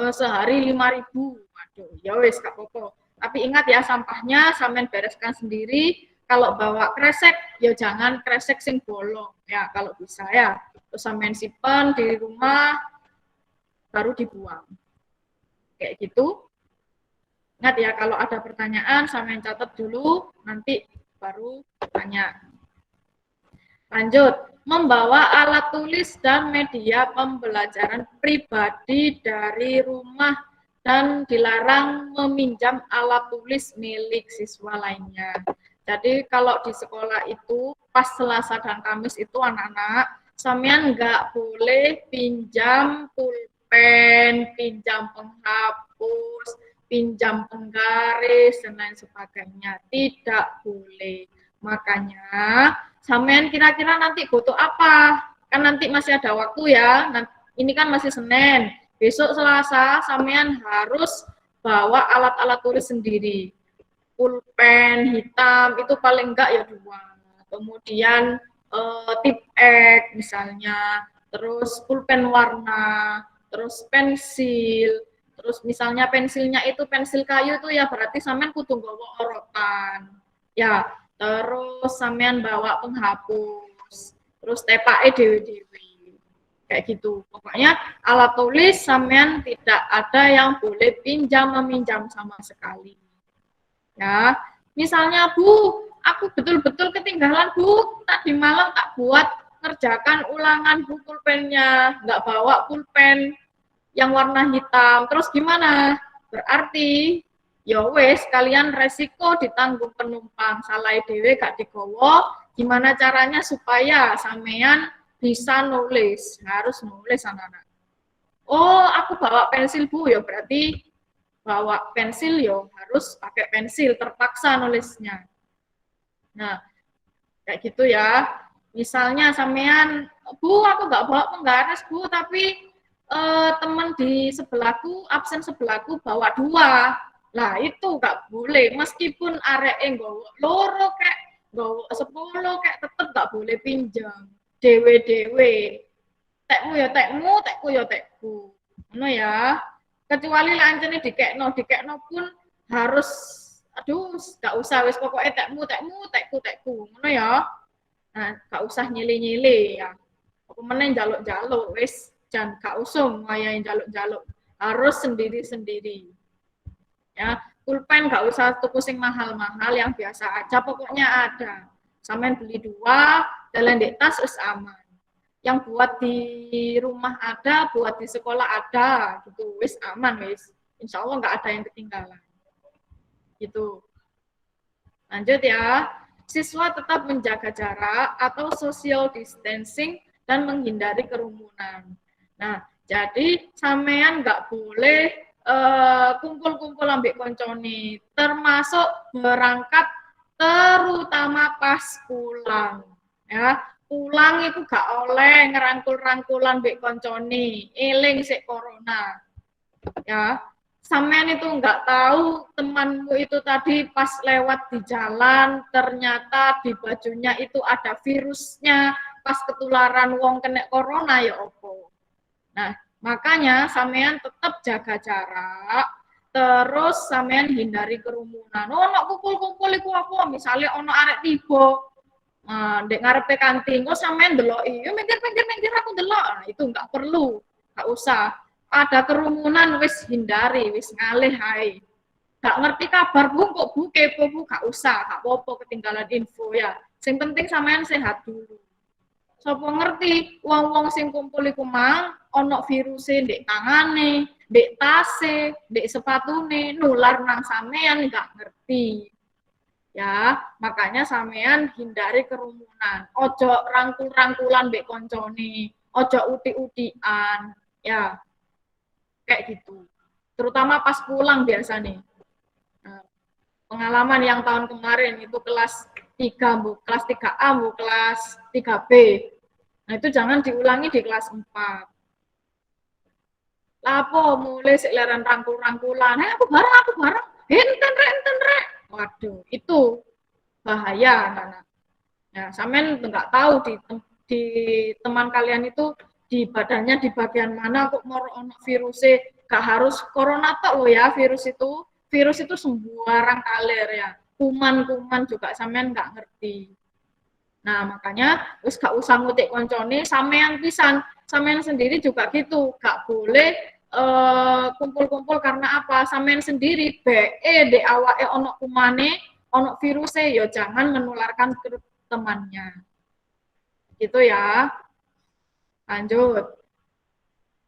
Speaker 1: sehari 5.000. Waduh, ya wis gak apa-apa. Tapi ingat ya, sampahnya sampean bereskan sendiri. Kalau bawa kresek ya jangan kresek sing bolong ya kalau bisa ya. Terus sampean simpen di rumah baru dibuang. Kayak gitu. Ingat ya, kalau ada pertanyaan sampean catat dulu, nanti baru tanya. Lanjut, membawa alat tulis dan media pembelajaran pribadi dari rumah dan dilarang meminjam alat tulis milik siswa lainnya. Jadi kalau di sekolah itu pas Selasa dan Kamis itu anak-anak sampean nggak boleh pinjam pulpen, pinjam penghapus, pinjam penggaris dan lain sebagainya. Tidak boleh. Makanya sampean kira-kira nanti butuh apa? Kan nanti masih ada waktu ya. Ini kan masih Senin. Besok Selasa sampean harus bawa alat-alat tulis sendiri. Pulpen hitam itu paling enggak ya 2. Kemudian tip X misalnya, terus pulpen warna, terus pensil, terus misalnya pensilnya itu pensil kayu itu ya berarti sampean kudu nggawa orotan. Ya, terus sampean bawa penghapus, terus tepake dhewe-dhewe. Kayak gitu. Pokoknya alat tulis sampean tidak ada yang boleh pinjam meminjam sama sekali. Ya, misalnya Bu, aku betul-betul ketinggalan Bu, tadi malam tak buat ngerjakan ulangan Bu pulpennya, nggak bawa pulpen yang warna hitam, terus gimana? Berarti, ya wes kalian resiko ditanggung penumpang, salah dhewe gak digowo, gimana caranya supaya sampean bisa nulis, harus nulis anak-anak. Oh, aku bawa pensil Bu, ya berarti bawa pensil yo harus pakai pensil, terpaksa nulisnya. Nah, kayak gitu ya. Misalnya sampean, Bu, aku nggak bawa penggaris Bu, tapi teman di sebelahku, absen sebelahku bawa 2. Lah itu nggak boleh, meskipun areke nggawa loro kayak nggawa 10 kayak tetep nggak boleh pinjam. Dewe-dewe. Tekmu ya tekmu, tekku ya tekku. Ngono ya. Kecuali lancene dikekno pun harus gak usah wis pokoknya tekmu tekku ngono ya. Nah, gak usah nyile-nyile ya. Apa meneh njaluk-njaluk wis jan gak usum wayahe njaluk-njaluk. Harus sendiri-sendiri. Ya, pulpen gak usah tuku sing mahal-mahal, yang biasa aja pokoknya ada. Sampeyan beli 2, dalan ndek tas wis aman. Yang buat di rumah ada, buat di sekolah ada, gitu, wis aman, wis. Insya Allah nggak ada yang ketinggalan. Gitu. Lanjut ya, siswa tetap menjaga jarak atau social distancing dan menghindari kerumunan. Nah, jadi sampean nggak boleh kumpul-kumpul ambek koncone, termasuk berangkat, terutama pas pulang, ya. Pulang itu gak oleh ngerangkul-rangkulan mbek koncone, eling sik corona. Ya, sampean itu nggak tahu temanmu itu tadi pas lewat di jalan ternyata di bajunya itu ada virusnya, pas ketularan wong kena corona ya opo. Nah, makanya sampean tetap jaga jarak, terus sampean hindari kerumunan. Ono kumpul-kumpul iku apa? Misalnya ono arek tiba Ndek ngarepe kantin, kok sampean ndeloki, yo minggir aku ndelok. Nah, itu nggak perlu, nggak usah. Ada kerumunan wis hindari, wis ngalih ae. Nggak ngerti kabar Bu, kok Bu kepo Bu, nggak usah, nggak apa-apa ketinggalan info ya. Sing penting sampean sehat dulu. Sopo ngerti wong-wong sing kumpul iku mang ana viruse ndek tangane, ndek tase, ndek sepatune, nular nang sampean nggak ngerti. Ya, makanya sampean hindari kerumunan. Ojo rangkul-rangkulan mbek koncone, ojo uti-utian, ya. Kayak gitu. Terutama pas pulang biasa nih. Nah, pengalaman yang tahun kemarin itu kelas 3, Bu, kelas 3A, Bu, kelas 3B. Nah, itu jangan diulangi di kelas 4. Lapo mulai seleran rangkul-rangkulan. Aku bareng. Enten rek. Waduh, itu bahaya anak-anak. Ya, sampean nggak tahu di teman kalian itu di badannya di bagian mana kok mau ono virusnya. Gak harus corona tok loh ya virus itu. Virus itu sembarang kaler ya. Kuman-kuman juga sampean nggak ngerti. Nah, makanya wis gak usah ngutik koncone, sampean pisan. Sampean sendiri juga gitu, gak boleh kumpul-kumpul karena apa? Sampean sendiri be de awake ono kumane, ono virusnya, ya jangan menularkan ke temannya. Gitu ya. Lanjut.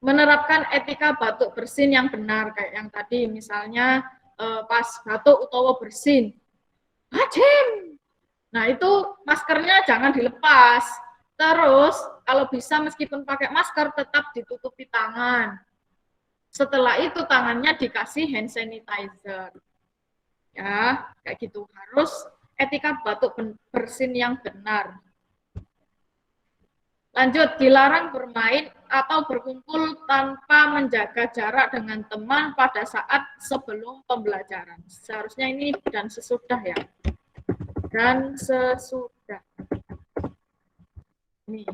Speaker 1: Menerapkan etika batuk bersin yang benar kayak yang tadi misalnya pas batuk utawa bersin. Hajim. Nah, itu maskernya jangan dilepas. Terus, kalau bisa meskipun pakai masker tetap ditutupi tangan. Setelah itu tangannya dikasih hand sanitizer. Ya, kayak gitu. Harus etika batuk bersin yang benar. Lanjut, dilarang bermain atau berkumpul tanpa menjaga jarak dengan teman pada saat sebelum pembelajaran. Seharusnya ini dan sesudah ya. Dan sesudah. Nih.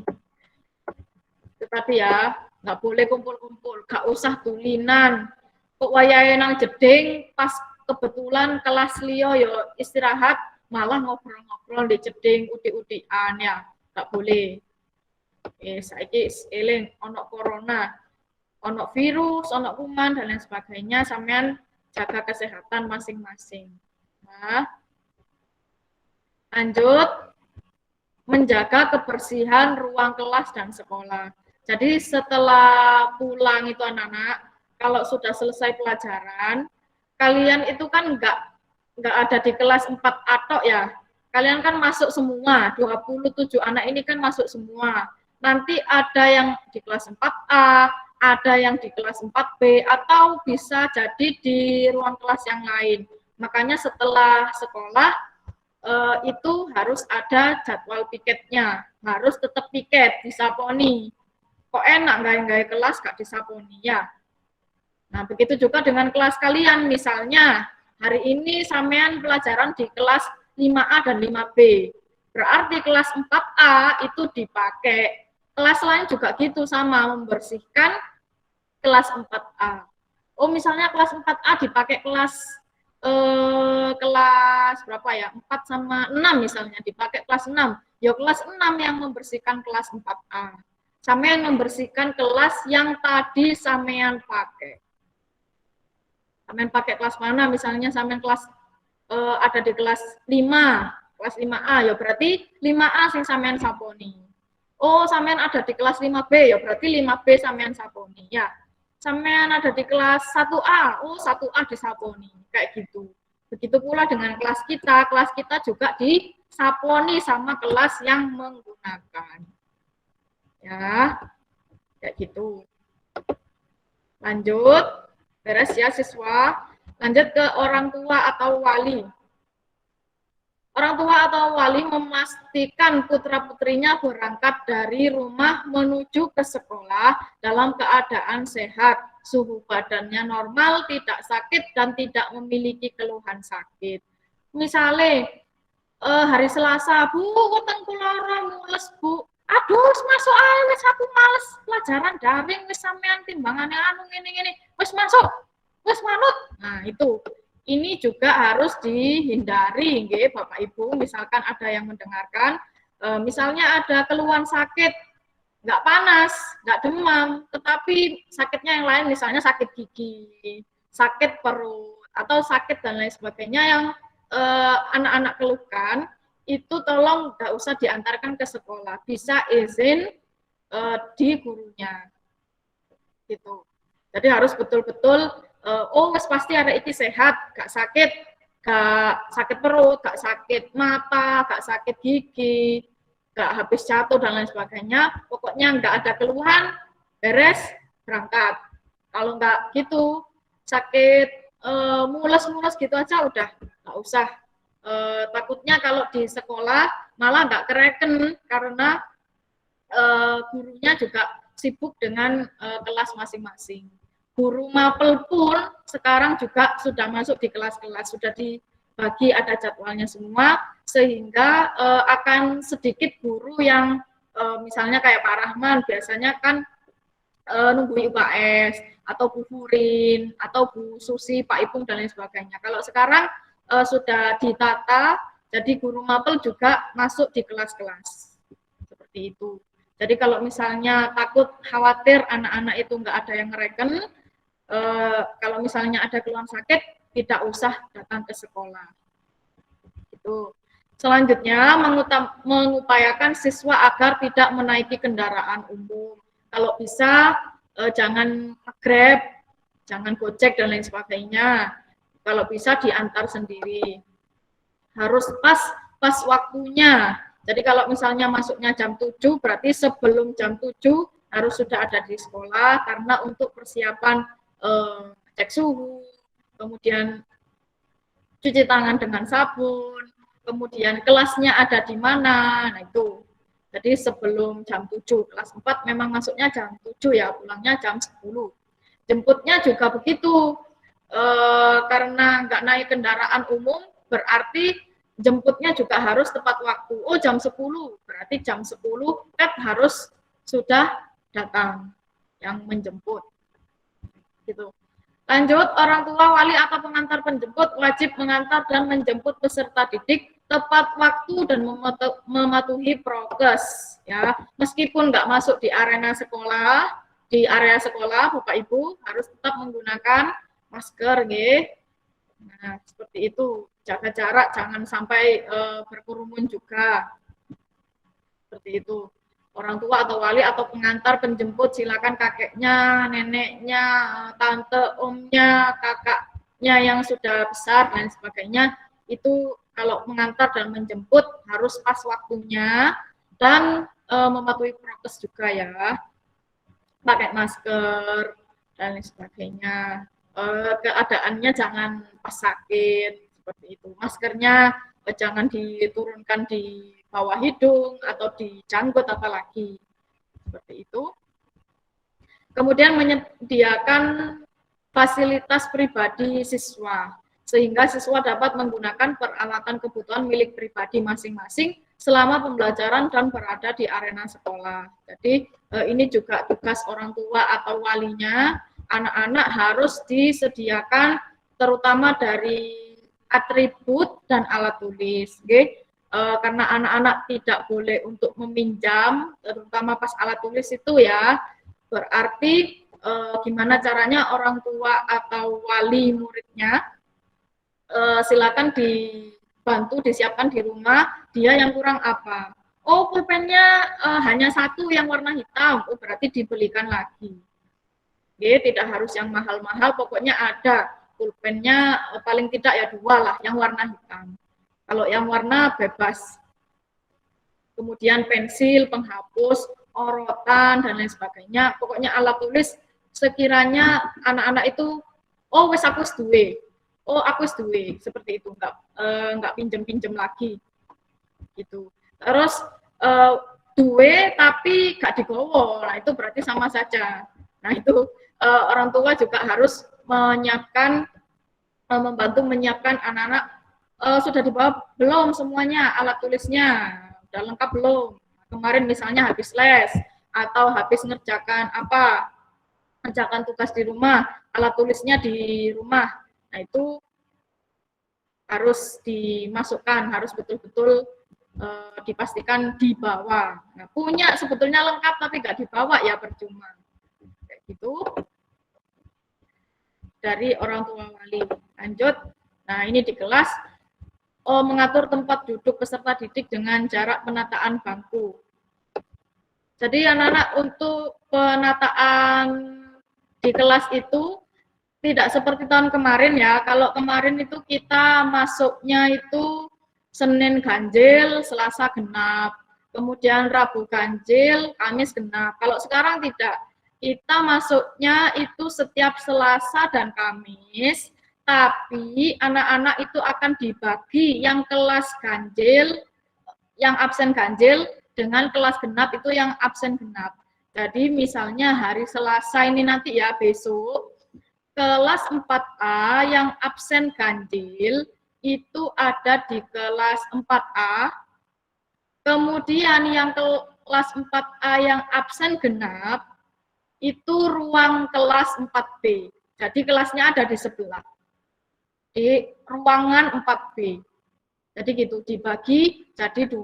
Speaker 1: Itu tadi ya, nggak boleh kumpul-kumpul, nggak usah tulinan. Kok wayahe nang jeding pas kebetulan kelas liyo yo istirahat malah ngobrol-ngobrol di jeding udik-udikan ya, nggak boleh. Saiki eling ono corona, ono virus, ono kuman dan lain sebagainya, sampean jaga kesehatan masing-masing. Nah, lanjut, menjaga kebersihan ruang kelas dan sekolah. Jadi setelah pulang itu anak-anak, kalau sudah selesai pelajaran, kalian itu kan nggak ada di kelas 4 atok ya. Kalian kan masuk semua, 27 anak ini kan masuk semua. Nanti ada yang di kelas 4A, ada yang di kelas 4B, atau bisa jadi di ruang kelas yang lain. Makanya setelah sekolah, itu harus ada jadwal piketnya, harus tetap piket, disaponi. Kok enak nggak kelas gak disaponi ya. Nah, begitu juga dengan kelas kalian, misalnya hari ini sampean pelajaran di kelas 5A dan 5B. Berarti kelas 4A itu dipakai. Kelas lain juga gitu sama, membersihkan kelas 4A. Oh, misalnya kelas 4A dipakai kelas berapa ya? 4 sama 6 misalnya, dipakai kelas 6. Ya kelas 6 yang membersihkan kelas 4A. Sampean membersihkan kelas yang tadi sampean pakai. Sampean pakai kelas mana? Misalnya sampean kelas ada di kelas 5, kelas 5A, ya berarti 5A sing sampean saponi. Oh, sampean ada di kelas 5B, ya berarti 5B sampean saponi. Ya, sampean ada di kelas 1A, oh 1A disaponi. Kayak gitu. Begitu pula dengan kelas kita juga disaponi sama kelas yang menggunakan. Ya, kayak gitu. Lanjut, beres ya siswa. Lanjut ke orang tua atau wali. Orang tua atau wali memastikan putra-putrinya berangkat dari rumah menuju ke sekolah dalam keadaan sehat, suhu badannya normal, tidak sakit, dan tidak memiliki keluhan sakit. Misalnya, hari Selasa, Bu, weteng kula mules, Bu. Aduh, masuk ae wis aku males pelajaran daring wis sampean timbangane anu ngene-ngene. Wis masuk. Wis manut. Nah, itu. Ini juga harus dihindari nggih Bapak Ibu, misalkan ada yang mendengarkan Misalnya ada keluhan sakit, nggak panas, nggak demam, tetapi sakitnya yang lain, misalnya sakit gigi, sakit perut, atau sakit dan lain sebagainya yang anak-anak keluhkan, itu tolong nggak usah diantarkan ke sekolah, bisa izin di gurunya, gitu. Jadi harus betul-betul, oh pasti ada iki sehat, gak sakit perut, gak sakit mata, gak sakit gigi, gak habis jatuh dan lain sebagainya. Pokoknya nggak ada keluhan, beres, berangkat. Kalau nggak gitu, sakit mules-mules gitu aja udah nggak usah. Takutnya kalau di sekolah malah nggak kereken karena gurunya juga sibuk dengan kelas masing-masing. Guru mapel pun sekarang juga sudah masuk di kelas-kelas, sudah dibagi ada jadwalnya semua, sehingga akan sedikit guru yang misalnya kayak Pak Rahman biasanya kan nunggu UKS atau Bu Furin atau Bu Susi, Pak Ipung dan lain sebagainya. Kalau sekarang sudah ditata, jadi guru mapel juga masuk di kelas-kelas seperti itu. Jadi kalau misalnya takut khawatir anak-anak itu nggak ada yang ngereken, kalau misalnya ada keluhan sakit, tidak usah datang ke sekolah. Itu. Selanjutnya, mengupayakan siswa agar tidak menaiki kendaraan umum. Kalau bisa, jangan Grab, jangan Gojek, dan lain sebagainya. Kalau bisa, diantar sendiri. Harus pas waktunya. Jadi kalau misalnya masuknya jam 7, berarti sebelum jam 7 harus sudah ada di sekolah, karena untuk persiapan cek suhu, kemudian cuci tangan dengan sabun, kemudian kelasnya ada di mana, nah itu. Jadi sebelum jam 7, kelas 4 memang masuknya jam 7 ya, pulangnya jam 10. Jemputnya juga begitu, karena nggak naik kendaraan umum, berarti jemputnya juga harus tepat waktu. Oh jam 10, berarti jam 10 harus sudah datang yang menjemput. Gitu. Lanjut, orang tua, wali atau pengantar penjemput wajib mengantar dan menjemput peserta didik tepat waktu dan mematuhi prokes. Ya, meskipun nggak masuk di area sekolah, Bapak Ibu harus tetap menggunakan masker, gitu. Nah, seperti itu. Jaga jarak, jangan sampai berkerumun juga. Seperti itu. Orang tua atau wali atau pengantar penjemput silakan kakeknya, neneknya, tante, omnya, kakaknya yang sudah besar dan sebagainya itu kalau mengantar dan menjemput harus pas waktunya dan mematuhi prokes juga ya, pakai masker dan sebagainya. Keadaannya jangan pas sakit seperti itu. Maskernya jangan diturunkan di bawah hidung atau di janggut apalagi seperti itu. Kemudian menyediakan fasilitas pribadi siswa sehingga siswa dapat menggunakan peralatan kebutuhan milik pribadi masing-masing selama pembelajaran dan berada di arena sekolah. Jadi ini juga tugas orang tua atau walinya, anak-anak harus disediakan terutama dari atribut dan alat tulis. Okay? Karena anak-anak tidak boleh untuk meminjam, terutama pas alat tulis itu ya, berarti gimana caranya orang tua atau wali muridnya silakan dibantu, disiapkan di rumah, dia yang kurang apa. Oh, pulpennya hanya satu yang warna hitam, oh berarti dibelikan lagi. Oke, tidak harus yang mahal-mahal, pokoknya ada pulpennya paling tidak ya 2 lah yang warna hitam. Kalau yang warna bebas. Kemudian pensil, penghapus, orotan, dan lain sebagainya. Pokoknya alat tulis sekiranya anak-anak itu, oh wes aku duwe, oh aku duwe, seperti itu, nggak pinjem-pinjem lagi. Gitu. Terus duwe tapi nggak digowo, nah itu berarti sama saja. Nah itu orang tua juga harus menyiapkan, membantu menyiapkan anak-anak. Sudah dibawa belum semuanya alat tulisnya, udah lengkap belum? Kemarin misalnya habis les atau habis ngerjakan tugas di rumah, alat tulisnya di rumah. Nah itu harus dimasukkan, harus betul-betul dipastikan dibawa. Nah, punya sebetulnya lengkap tapi nggak dibawa ya percuma. Kayak gitu dari orang tua wali. Lanjut. Nah, ini di kelas mengatur tempat duduk peserta didik dengan jarak penataan bangku. Jadi anak-anak untuk penataan di kelas itu tidak seperti tahun kemarin ya. Kalau kemarin itu kita masuknya itu Senin ganjil, Selasa genap. Kemudian Rabu ganjil, Kamis genap. Kalau sekarang tidak. Kita masuknya itu setiap Selasa dan Kamis, tapi anak-anak itu akan dibagi yang kelas ganjil, yang absen ganjil, dengan kelas genap itu yang absen genap. Jadi misalnya hari Selasa ini nanti ya, besok, kelas 4A yang absen ganjil itu ada di kelas 4A, kemudian yang kelas 4A yang absen genap itu ruang kelas 4B. Jadi kelasnya ada di sebelah, di ruangan 4B. Jadi gitu, dibagi jadi 2,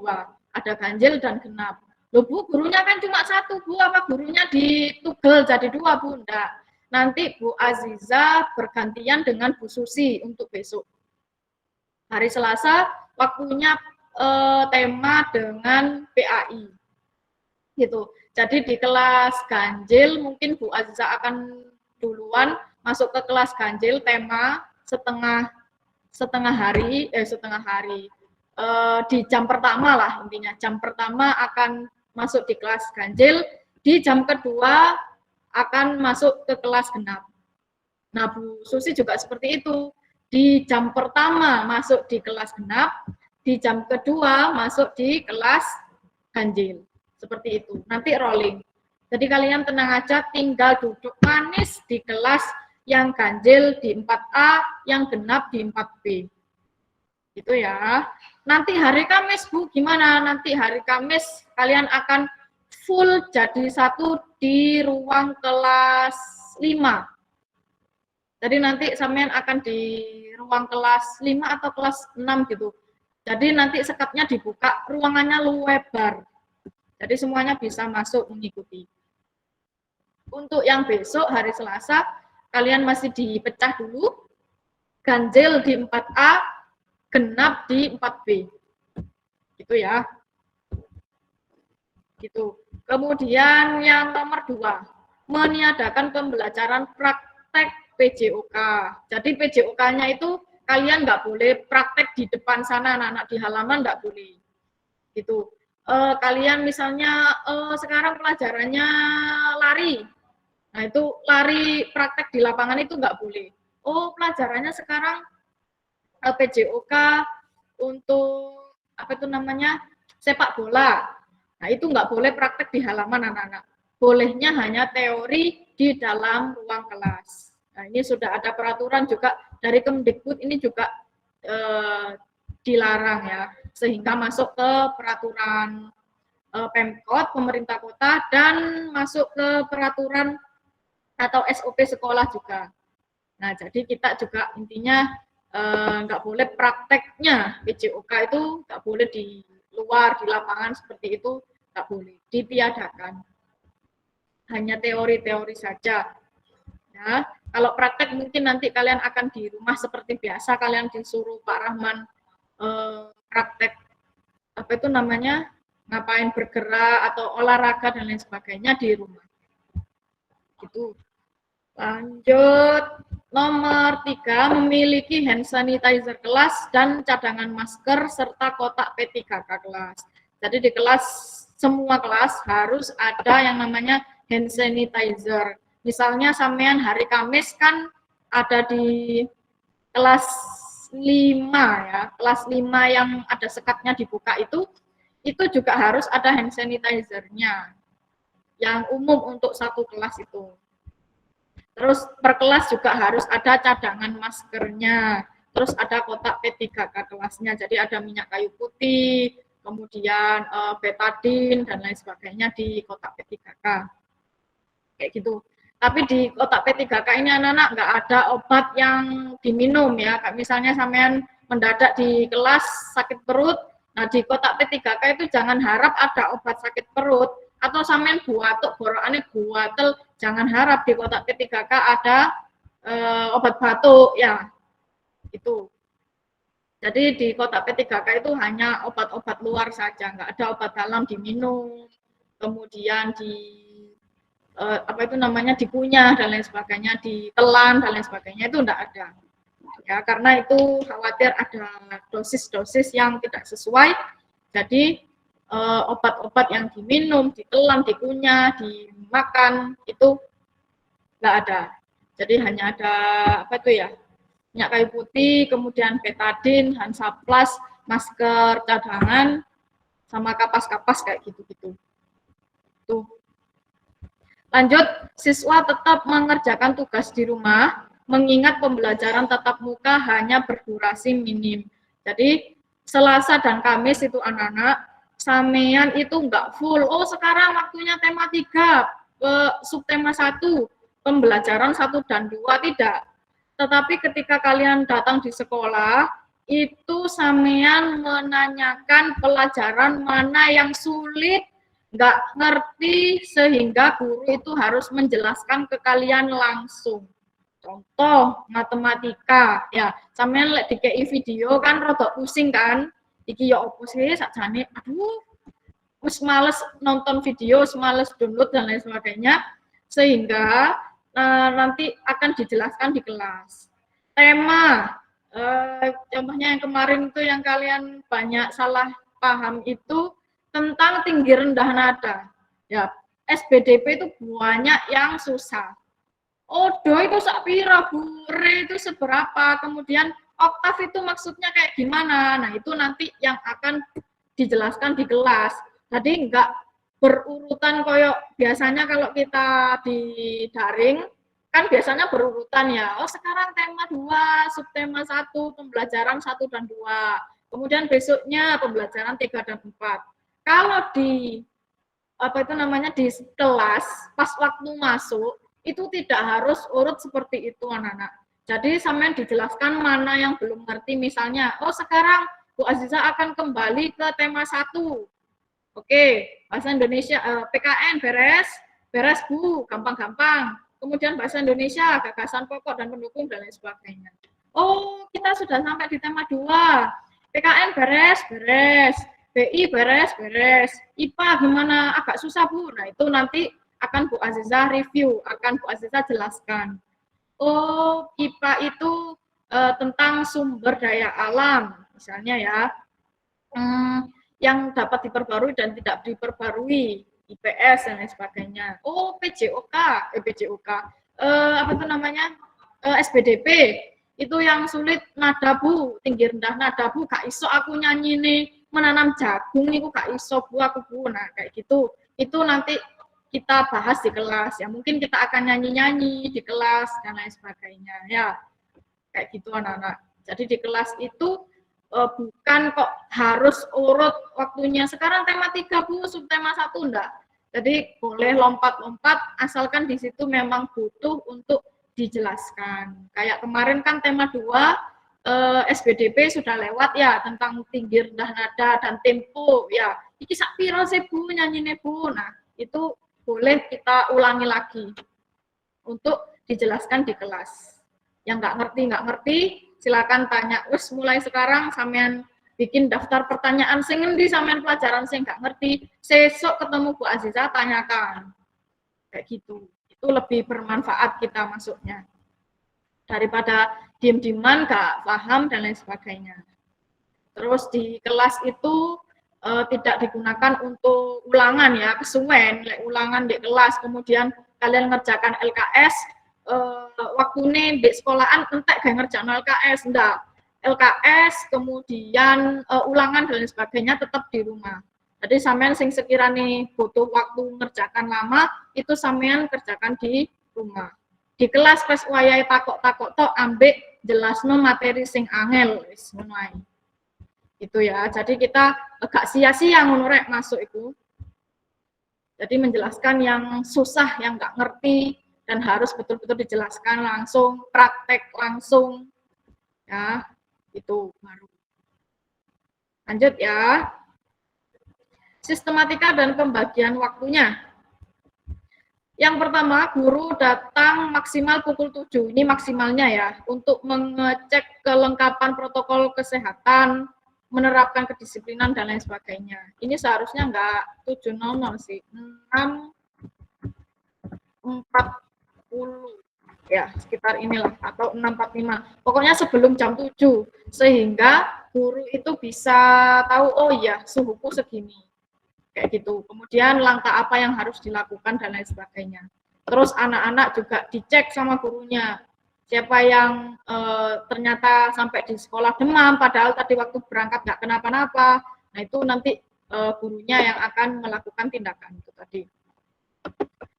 Speaker 1: ada ganjil dan genap. Loh Bu, gurunya kan cuma 1 Bu, apa gurunya ditugel jadi 2 Bu? Enggak. Nanti Bu Aziza bergantian dengan Bu Susi untuk besok. Hari Selasa waktunya tema dengan PAI. Gitu. Jadi di kelas ganjil mungkin Bu Aziza akan duluan masuk ke kelas ganjil tema setengah hari di jam pertama lah, intinya jam pertama akan masuk di kelas ganjil, di jam kedua akan masuk ke kelas genap. Nah, Bu Susi juga seperti itu, di jam pertama masuk di kelas genap, di jam kedua masuk di kelas ganjil. Seperti itu, nanti rolling. Jadi kalian tenang aja, tinggal duduk manis di kelas yang ganjil di 4A, yang genap di 4B. Gitu ya. Nanti hari Kamis, Bu, gimana? Nanti hari Kamis kalian akan full jadi 1 di ruang kelas 5. Jadi nanti sampean akan di ruang kelas 5 atau kelas 6 gitu. Jadi nanti sekatnya dibuka, ruangannya lebar. Jadi semuanya bisa masuk mengikuti. Untuk yang besok hari Selasa, kalian masih dipecah dulu. Ganjil di 4A, genap di 4B. Gitu ya. Gitu. Kemudian yang nomor 2, meniadakan pembelajaran praktek PJOK. Jadi PJOK-nya itu kalian nggak boleh praktek di depan sana, anak-anak di halaman nggak boleh. Gitu. Kalian misalnya sekarang pelajarannya lari. Nah, itu lari praktek di lapangan itu nggak boleh. Oh, pelajarannya sekarang PJOK untuk apa itu namanya sepak bola. Nah, itu nggak boleh praktek di halaman anak-anak. Bolehnya hanya teori di dalam ruang kelas. Nah, ini sudah ada peraturan juga dari Kemdikbud, ini juga dilarang ya, sehingga masuk ke peraturan Pemkot, pemerintah kota, dan masuk ke peraturan atau SOP sekolah juga. Nah, jadi kita juga intinya nggak boleh prakteknya PJOK itu nggak boleh di luar, di lapangan seperti itu nggak boleh, ditiadakan. Hanya teori-teori saja. Ya, kalau praktek mungkin nanti kalian akan di rumah seperti biasa, kalian disuruh Pak Rahman praktek apa itu namanya, ngapain bergerak atau olahraga dan lain sebagainya di rumah. Gitu. Lanjut, nomor 3, memiliki hand sanitizer kelas dan cadangan masker serta kotak P3K kelas. Jadi di kelas, semua kelas harus ada yang namanya hand sanitizer. Misalnya sampean hari Kamis kan ada di kelas 5 ya, kelas 5 yang ada sekatnya dibuka itu juga harus ada hand sanitizer-nya yang umum untuk satu kelas itu. Terus per kelas juga harus ada cadangan maskernya, terus ada kotak P3K kelasnya, jadi ada minyak kayu putih, kemudian betadine dan lain sebagainya di kotak P3K. Kayak gitu. Tapi di kotak P3K ini anak-anak nggak ada obat yang diminum ya. Kayak misalnya sampean mendadak di kelas sakit perut, Nah, di kotak P3K itu jangan harap ada obat sakit perut atau sampean batuk borokane guatel, jangan harap di kotak P3K ada obat batuk ya. Itu. Jadi di kotak P3K itu hanya obat-obat luar saja, nggak ada obat dalam diminum, kemudian apa itu namanya dikunyah dan lain sebagainya, ditelan dan lain sebagainya, itu enggak ada. Ya, karena itu khawatir ada dosis-dosis yang tidak sesuai. Jadi obat-obat yang diminum, ditelan, dikunyah, dimakan itu enggak ada. Jadi hanya ada apa itu ya? Minyak kayu putih, kemudian betadin, Hansaplast, masker cadangan, sama kapas-kapas kayak gitu-gitu. Tuh. Lanjut, siswa tetap mengerjakan tugas di rumah, mengingat pembelajaran tatap muka hanya berdurasi minim. Jadi, Selasa dan Kamis itu anak-anak, sampean itu enggak full. Oh, sekarang waktunya tema 3, subtema 1, pembelajaran 1 dan 2, tidak. Tetapi ketika kalian datang di sekolah, itu sampean menanyakan pelajaran mana yang sulit, nggak ngerti, sehingga guru itu harus menjelaskan ke kalian langsung. Contoh, matematika, ya, sampean lek dikei video kan rada pusing kan, iki ya opo sih sakjane, aduh, wis males nonton video, males download dan lain sebagainya, sehingga nanti akan dijelaskan di kelas. Tema, contohnya yang kemarin itu yang kalian banyak salah paham itu tentang tinggi rendah nada. Ya, SBDP itu banyak yang susah. Do itu sakpira, Bu, re itu seberapa, kemudian oktav itu maksudnya kayak gimana. Nah, itu nanti yang akan dijelaskan di kelas. Jadi enggak berurutan koyok biasanya kalau kita di daring kan biasanya berurutan ya. Oh, sekarang tema 2, subtema 1, pembelajaran 1 dan 2. Kemudian besoknya pembelajaran 3 dan 4. Kalau di apa itu namanya di kelas pas waktu masuk itu tidak harus urut seperti itu anak-anak. Jadi sampean dijelaskan mana yang belum ngerti, misalnya, oh sekarang Bu Aziza akan kembali ke tema 1. Oke, bahasa Indonesia, PKN beres, beres Bu, gampang-gampang. Kemudian bahasa Indonesia, gagasan pokok dan pendukung dan lain sebagainya. Oh, kita sudah sampai di tema 2. PKN beres, beres. BI beres, beres. IPA gimana? Agak susah Bu. Nah, itu nanti akan Bu Aziza review, akan Bu Aziza jelaskan. Oh, IPA itu tentang sumber daya alam, misalnya ya. Yang dapat diperbarui dan tidak diperbarui, IPS dan lain sebagainya. Oh, PJOK, apa itu namanya? SBDP, itu yang sulit nada Bu, tinggi rendah nada Bu, gak iso aku nyanyi nih, menanam jagung niku gak iso Bu aku Bu. Nah, kayak gitu. Itu nanti kita bahas di kelas ya. Mungkin kita akan nyanyi-nyanyi di kelas dan lain sebagainya ya. Kayak gitu anak-anak. Jadi di kelas itu bukan kok harus urut waktunya. Sekarang tema 3 Bu, subtema 1 enggak. Jadi boleh lompat-lompat asalkan di situ memang butuh untuk dijelaskan. Kayak kemarin kan tema 2 SBDP sudah lewat ya tentang tinggi rendah nada dan tempo ya. Iki sak piro sih Bu nyanyine Bu. Nah, itu boleh kita ulangi lagi untuk dijelaskan di kelas. Yang nggak ngerti, silakan tanya. Wes mulai sekarang sampean bikin daftar pertanyaan sing endi sampean pelajaran sing nggak ngerti, sesuk ketemu Bu Aziza tanyakan. Kayak gitu. Itu lebih bermanfaat kita masuknya. Daripada diem-dieman nggak paham dan lain sebagainya. Terus di kelas itu tidak digunakan untuk ulangan ya, kesuwen, ulangan di kelas, kemudian kalian ngerjakan LKS, waktunya di sekolahan entek gak ngerjakan LKS, enggak. LKS, kemudian ulangan dan lain sebagainya tetap di rumah. Jadi sampean sing sekiranya butuh waktu ngerjakan lama, itu sampean kerjakan di rumah. Di kelas pas wayahe takok-takok tok ambek jelasno materi sing angel wis ngono ae. Itu ya. Jadi kita agak sia-sia ngono rek masuk itu. Jadi menjelaskan yang susah, yang nggak ngerti, dan harus betul-betul dijelaskan langsung, praktek langsung, ya, itu baru. Lanjut ya. Sistematika dan pembagian waktunya. Yang pertama, guru datang maksimal pukul 7. Ini maksimalnya ya, untuk mengecek kelengkapan protokol kesehatan, menerapkan kedisiplinan, dan lain sebagainya. Ini seharusnya enggak 7.00 sih, 6.40. Ya, sekitar inilah, atau 6.45. Pokoknya sebelum jam 7, sehingga guru itu bisa tahu, oh iya, suhuku segini. Kayak gitu. Kemudian langkah apa yang harus dilakukan dan lain sebagainya. Terus anak-anak juga dicek sama gurunya. Siapa yang ternyata sampai di sekolah demam, padahal tadi waktu berangkat nggak kenapa-napa. Nah itu nanti gurunya yang akan melakukan tindakan itu tadi.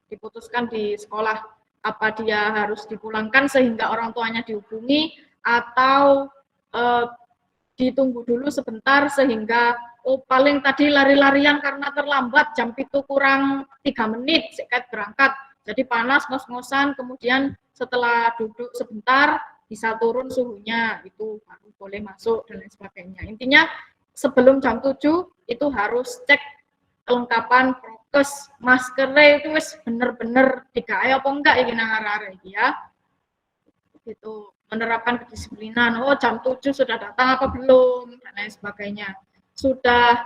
Speaker 1: Diputuskan di sekolah apa dia harus dipulangkan sehingga orang tuanya dihubungi atau ditunggu dulu sebentar sehingga paling tadi lari-larian karena terlambat jam itu kurang 3 menit sekat berangkat jadi panas ngos-ngosan kemudian setelah duduk sebentar bisa turun suhunya itu baru boleh masuk dan lain sebagainya. Intinya sebelum jam 7 itu harus cek kelengkapan prokes maskernya itu wis bener-bener digawe apa enggak iki nang arek ya. Gitu, menerapkan kedisiplinan. Oh, jam 7 sudah datang apa belum dan lain sebagainya. Sudah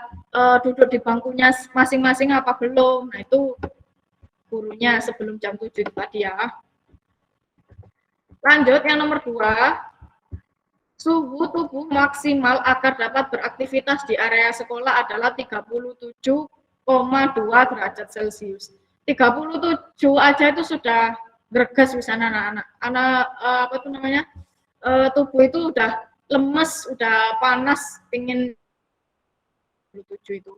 Speaker 1: duduk di bangkunya masing-masing apa belum. Nah, itu gurunya sebelum jam 7 itu tadi ya. Lanjut yang nomor 2. Suhu tubuh maksimal agar dapat beraktivitas di area sekolah adalah 37,2 derajat Celcius. 37 aja itu sudah greges misalnya anak-anak. Apa itu namanya? Tubuh itu udah lemes, udah panas, pingin 37 itu.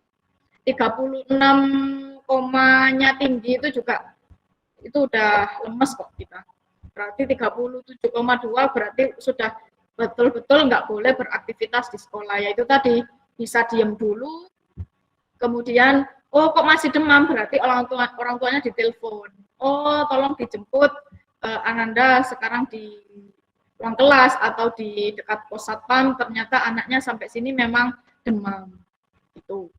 Speaker 1: 36 komanya tinggi itu juga itu udah lemes kok kita. Berarti 37,2 berarti sudah betul-betul nggak boleh beraktivitas di sekolah. Yaitu tadi bisa diem dulu, kemudian oh kok masih demam berarti orang tuanya ditelepon. Oh tolong dijemput Ananda sekarang di ruang kelas atau di dekat pos satpam ternyata anaknya sampai sini memang demam. Itu.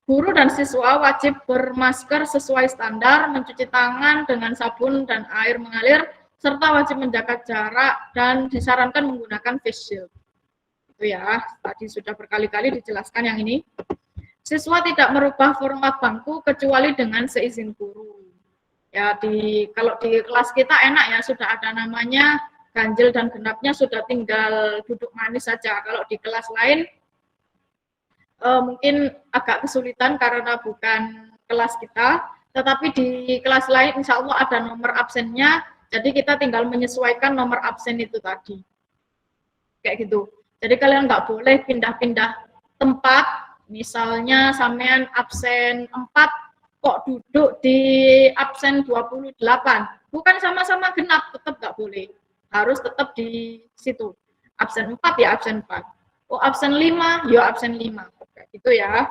Speaker 1: Guru dan siswa wajib bermasker sesuai standar, mencuci tangan dengan sabun dan air mengalir, serta wajib menjaga jarak dan disarankan menggunakan face shield. Itu ya, tadi sudah berkali-kali dijelaskan yang ini. Siswa tidak merubah format bangku kecuali dengan seizin guru. Ya, kalau di kelas kita enak ya, sudah ada namanya ganjil dan genapnya, sudah tinggal duduk manis saja. Kalau di kelas lain, mungkin agak kesulitan karena bukan kelas kita, tetapi di kelas lain insya Allah ada nomor absennya, jadi kita tinggal menyesuaikan nomor absen itu tadi. Kayak gitu. Jadi kalian nggak boleh pindah-pindah tempat, misalnya sampean absen 4, kok duduk di absen 28. Bukan sama-sama genap, tetap nggak boleh. Harus tetap di situ. Absen 4 ya absen 4. Oh absen 5, ya absen 5. Gitu ya.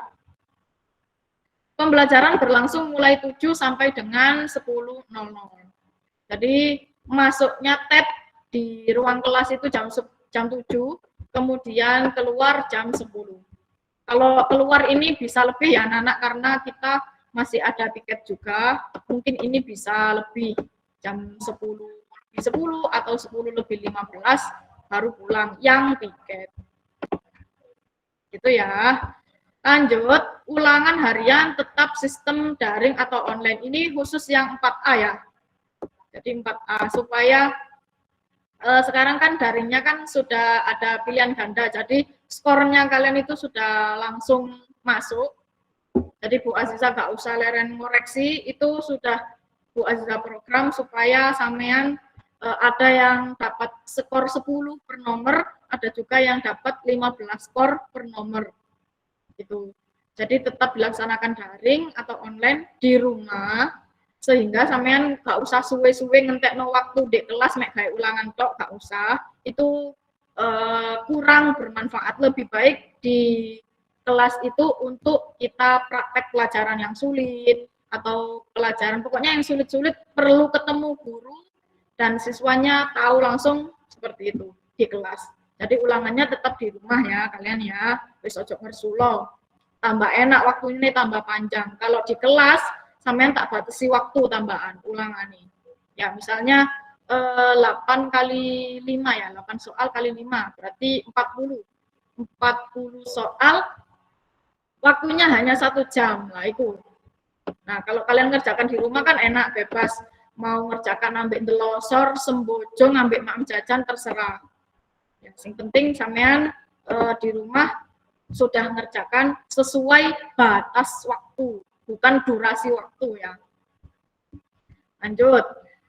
Speaker 1: Pembelajaran berlangsung mulai 7 sampai dengan 10.00. Jadi masuknya tab di ruang kelas itu jam 7, kemudian keluar jam 10. Kalau keluar ini bisa lebih ya anak-anak karena kita masih ada tiket juga, mungkin ini bisa lebih jam 10 atau 10:15 baru pulang yang tiket. Gitu ya. Lanjut, ulangan harian tetap sistem daring atau online. Ini khusus yang 4A ya. Jadi 4A supaya sekarang kan daringnya kan sudah ada pilihan ganda. Jadi skornya kalian itu sudah langsung masuk. Jadi Bu Aziza nggak usah leren ngoreksi, itu sudah Bu Aziza program supaya sampean ada yang dapat skor 10 per nomor, ada juga yang dapat 15 skor per nomor. Gitu. Jadi tetap dilaksanakan daring atau online di rumah sehingga sampean gak usah suwe-suwe ngentekno waktu di kelas mek gawe ulangan tok, gak usah. Itu kurang bermanfaat. Lebih baik di kelas itu untuk kita praktek pelajaran yang sulit atau pelajaran pokoknya yang sulit-sulit perlu ketemu guru dan siswanya tahu langsung seperti itu di kelas. Jadi ulangannya tetap di rumah ya kalian ya. Wis ojo ngersulo. Tambah enak waktunya tambah panjang. Kalau di kelas sampean tak batasi waktu tambahan ulangan nih. Ya misalnya 8 kali 5 ya, 8 soal kali 5 berarti 40 soal, waktunya hanya 1 jam lah itu. Nah kalau kalian ngerjakan di rumah kan enak, bebas mau ngerjakan ambek delosor, sembojo, ambek mak jajan terserah. Yang penting sampean di rumah sudah ngerjakan sesuai batas waktu, bukan durasi waktu ya. Lanjut.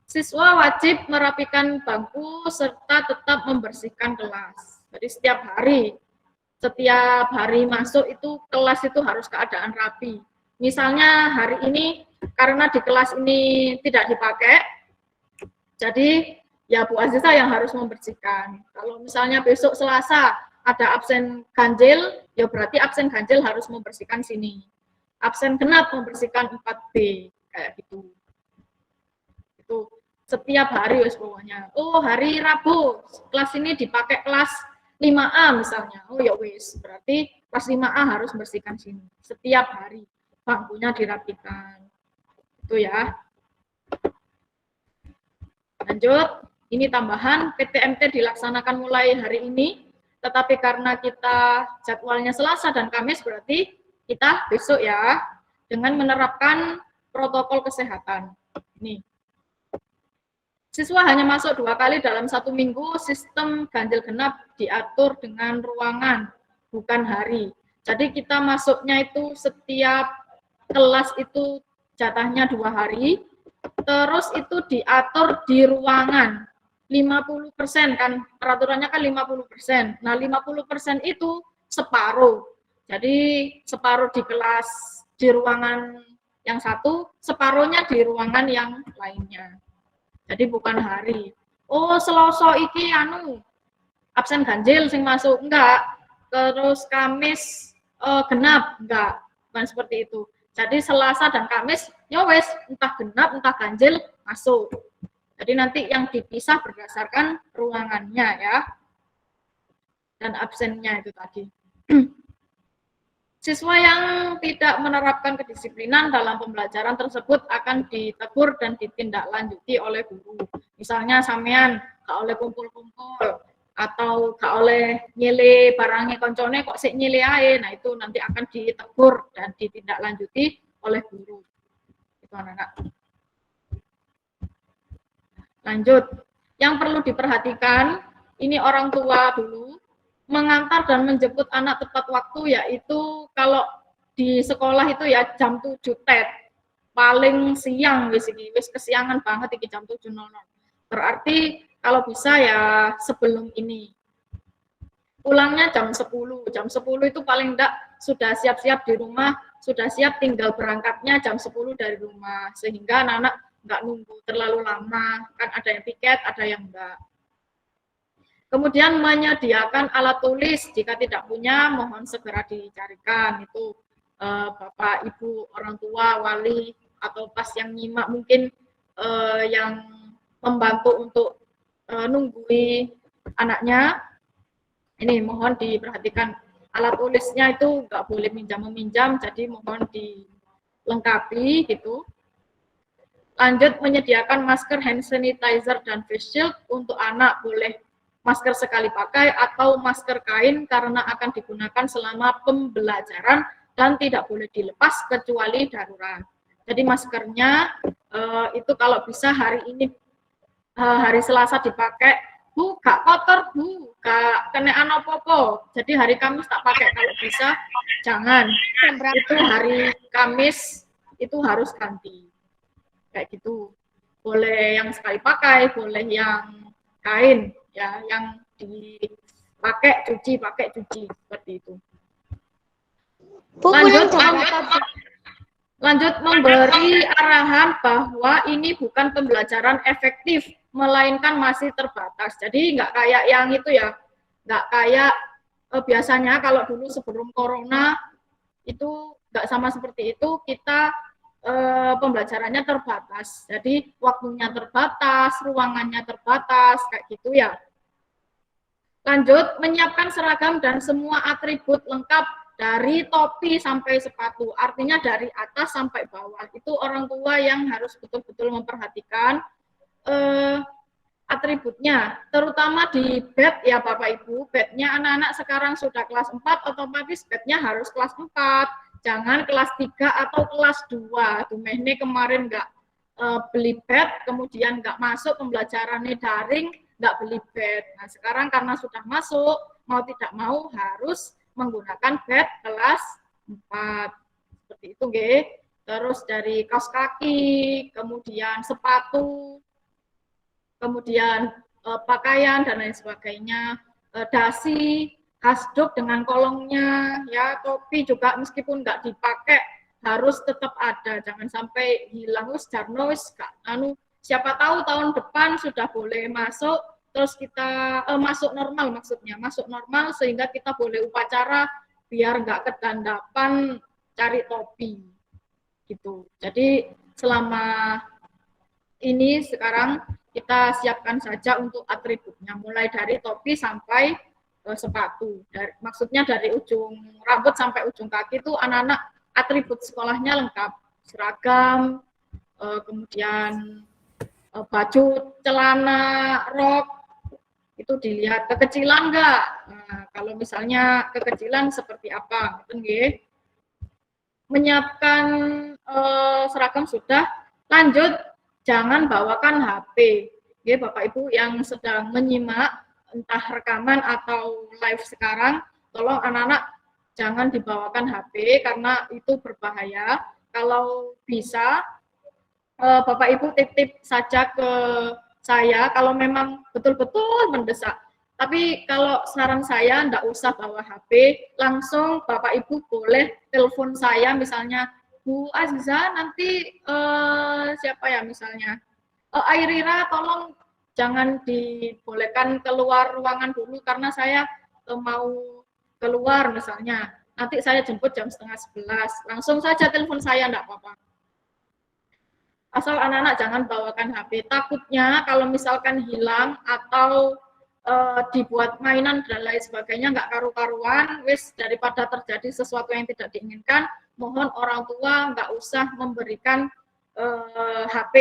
Speaker 1: Siswa wajib merapikan bangku serta tetap membersihkan kelas. Jadi setiap hari masuk itu kelas itu harus keadaan rapi. Misalnya hari ini karena di kelas ini tidak dipakai, jadi ya Bu Aziza yang harus membersihkan. Kalau misalnya besok Selasa ada absen ganjil, ya berarti absen ganjil harus membersihkan sini. Absen genap membersihkan 4B, kayak gitu. Itu setiap hari wis pokoknya. Oh, hari Rabu kelas ini dipakai kelas 5A misalnya. Oh ya wis, berarti kelas 5A harus bersihkan sini. Setiap hari bangkunya dirapikan. Itu ya. Lanjut, ini tambahan PTMT dilaksanakan mulai hari ini, tetapi karena kita jadwalnya Selasa dan Kamis berarti kita besok ya, dengan menerapkan protokol kesehatan. Ini. Siswa hanya masuk 2 kali dalam 1 minggu, sistem ganjil genap diatur dengan ruangan, bukan hari. Jadi kita masuknya itu setiap kelas itu jatahnya 2 hari, terus itu diatur di ruangan. 50% kan, peraturannya kan 50%. Nah 50% itu separuh. Jadi separuh di kelas, di ruangan yang satu, separuhnya di ruangan yang lainnya. Jadi bukan hari. Oh, Selasa iki absen ganjil sing masuk enggak. Terus Kamis genap enggak. Bukan seperti itu. Jadi Selasa dan Kamis ya wes entah genap entah ganjil masuk. Jadi nanti yang dipisah berdasarkan ruangannya ya. Dan absennya itu tadi. Siswa yang tidak menerapkan kedisiplinan dalam pembelajaran tersebut akan ditegur dan ditindaklanjuti oleh guru. Misalnya sampean gak oleh kumpul-kumpul atau gak oleh nyile barangnya koncone kok sik nyile ae. Nah, itu nanti akan ditegur dan ditindaklanjuti oleh guru. Itu anak-anak. Lanjut. Yang perlu diperhatikan, ini orang tua dulu. Mengantar dan menjemput anak tepat waktu yaitu kalau di sekolah itu ya jam 7 tet. Paling siang wis kesiangan banget iki jam 7.00. Berarti kalau bisa ya sebelum ini. Pulangnya jam 10. Jam 10 itu paling enggak sudah siap-siap di rumah, sudah siap tinggal berangkatnya jam 10 dari rumah sehingga anak-anak enggak nunggu terlalu lama. Kan ada yang piket, ada yang enggak. Kemudian menyediakan alat tulis, jika tidak punya mohon segera dicarikan, itu Bapak, Ibu, orang tua, wali, atau pas yang nyimak mungkin yang membantu untuk nunggui anaknya, ini mohon diperhatikan alat tulisnya itu nggak boleh minjam-meminjam, jadi mohon dilengkapi gitu. Lanjut menyediakan masker, hand sanitizer, dan face shield untuk anak boleh masker sekali pakai atau masker kain karena akan digunakan selama pembelajaran dan tidak boleh dilepas kecuali darurat. Jadi maskernya itu kalau bisa hari ini hari Selasa dipakai, Bu, gak kotor Bu, gak kena apa-apa. Jadi hari Kamis tak pakai, kalau bisa jangan. Itu hari Kamis itu harus ganti. Kayak gitu. Boleh yang sekali pakai, boleh yang kain. Ya, yang dipakai cuci seperti itu. Lanjut memberi arahan bahwa ini bukan pembelajaran efektif, melainkan masih terbatas. Jadi nggak kayak yang itu ya, nggak kayak biasanya kalau dulu sebelum corona itu nggak sama seperti itu, kita pembelajarannya terbatas. Jadi waktunya terbatas, ruangannya terbatas, kayak gitu ya. Lanjut, menyiapkan seragam dan semua atribut lengkap dari topi sampai sepatu. Artinya dari atas sampai bawah. Itu orang tua yang harus betul-betul memperhatikan atributnya. Terutama di bed ya Bapak Ibu. Bednya anak-anak sekarang sudah kelas 4, otomatis bednya harus kelas 4. Jangan kelas 3 atau kelas 2. Tumehne kemarin nggak beli bed, kemudian nggak masuk pembelajarannya daring, nggak beli bed. Nah, sekarang karena sudah masuk, mau tidak mau harus menggunakan bed kelas 4. Seperti itu, nggih. Terus dari kaos kaki, kemudian sepatu, kemudian pakaian dan lain sebagainya, dasi, hasduk dengan kolongnya, ya, topi juga meskipun nggak dipakai harus tetap ada, jangan sampai hilang. Siapa tahu tahun depan sudah boleh masuk, terus kita masuk normal, maksudnya masuk normal sehingga kita boleh upacara biar nggak kedandapan cari topi gitu. Jadi selama ini sekarang kita siapkan saja untuk atributnya, mulai dari topi sampai sepatu. Maksudnya dari ujung rambut sampai ujung kaki itu anak-anak atribut sekolahnya lengkap, seragam, kemudian baju, celana, rok, itu dilihat kekecilan enggak. Nah, kalau misalnya kekecilan seperti apa, nggih. Menyiapkan seragam sudah, lanjut jangan bawakan HP. Ya, Bapak Ibu yang sedang menyimak entah rekaman atau live sekarang, tolong anak-anak jangan dibawakan HP karena itu berbahaya. Kalau bisa Bapak Ibu titip saja ke saya kalau memang betul-betul mendesak. Tapi kalau saran saya enggak usah bawa HP, langsung Bapak Ibu boleh telepon saya misalnya, Bu Aziza nanti siapa ya misalnya, Airira tolong jangan dibolehkan keluar ruangan dulu karena saya mau keluar misalnya, nanti saya jemput jam 10:30, langsung saja telepon saya enggak apa-apa. Asal anak-anak jangan bawakan HP, takutnya kalau misalkan hilang atau dibuat mainan dan lain sebagainya nggak karu-karuan, wis daripada terjadi sesuatu yang tidak diinginkan, mohon orang tua nggak usah memberikan HP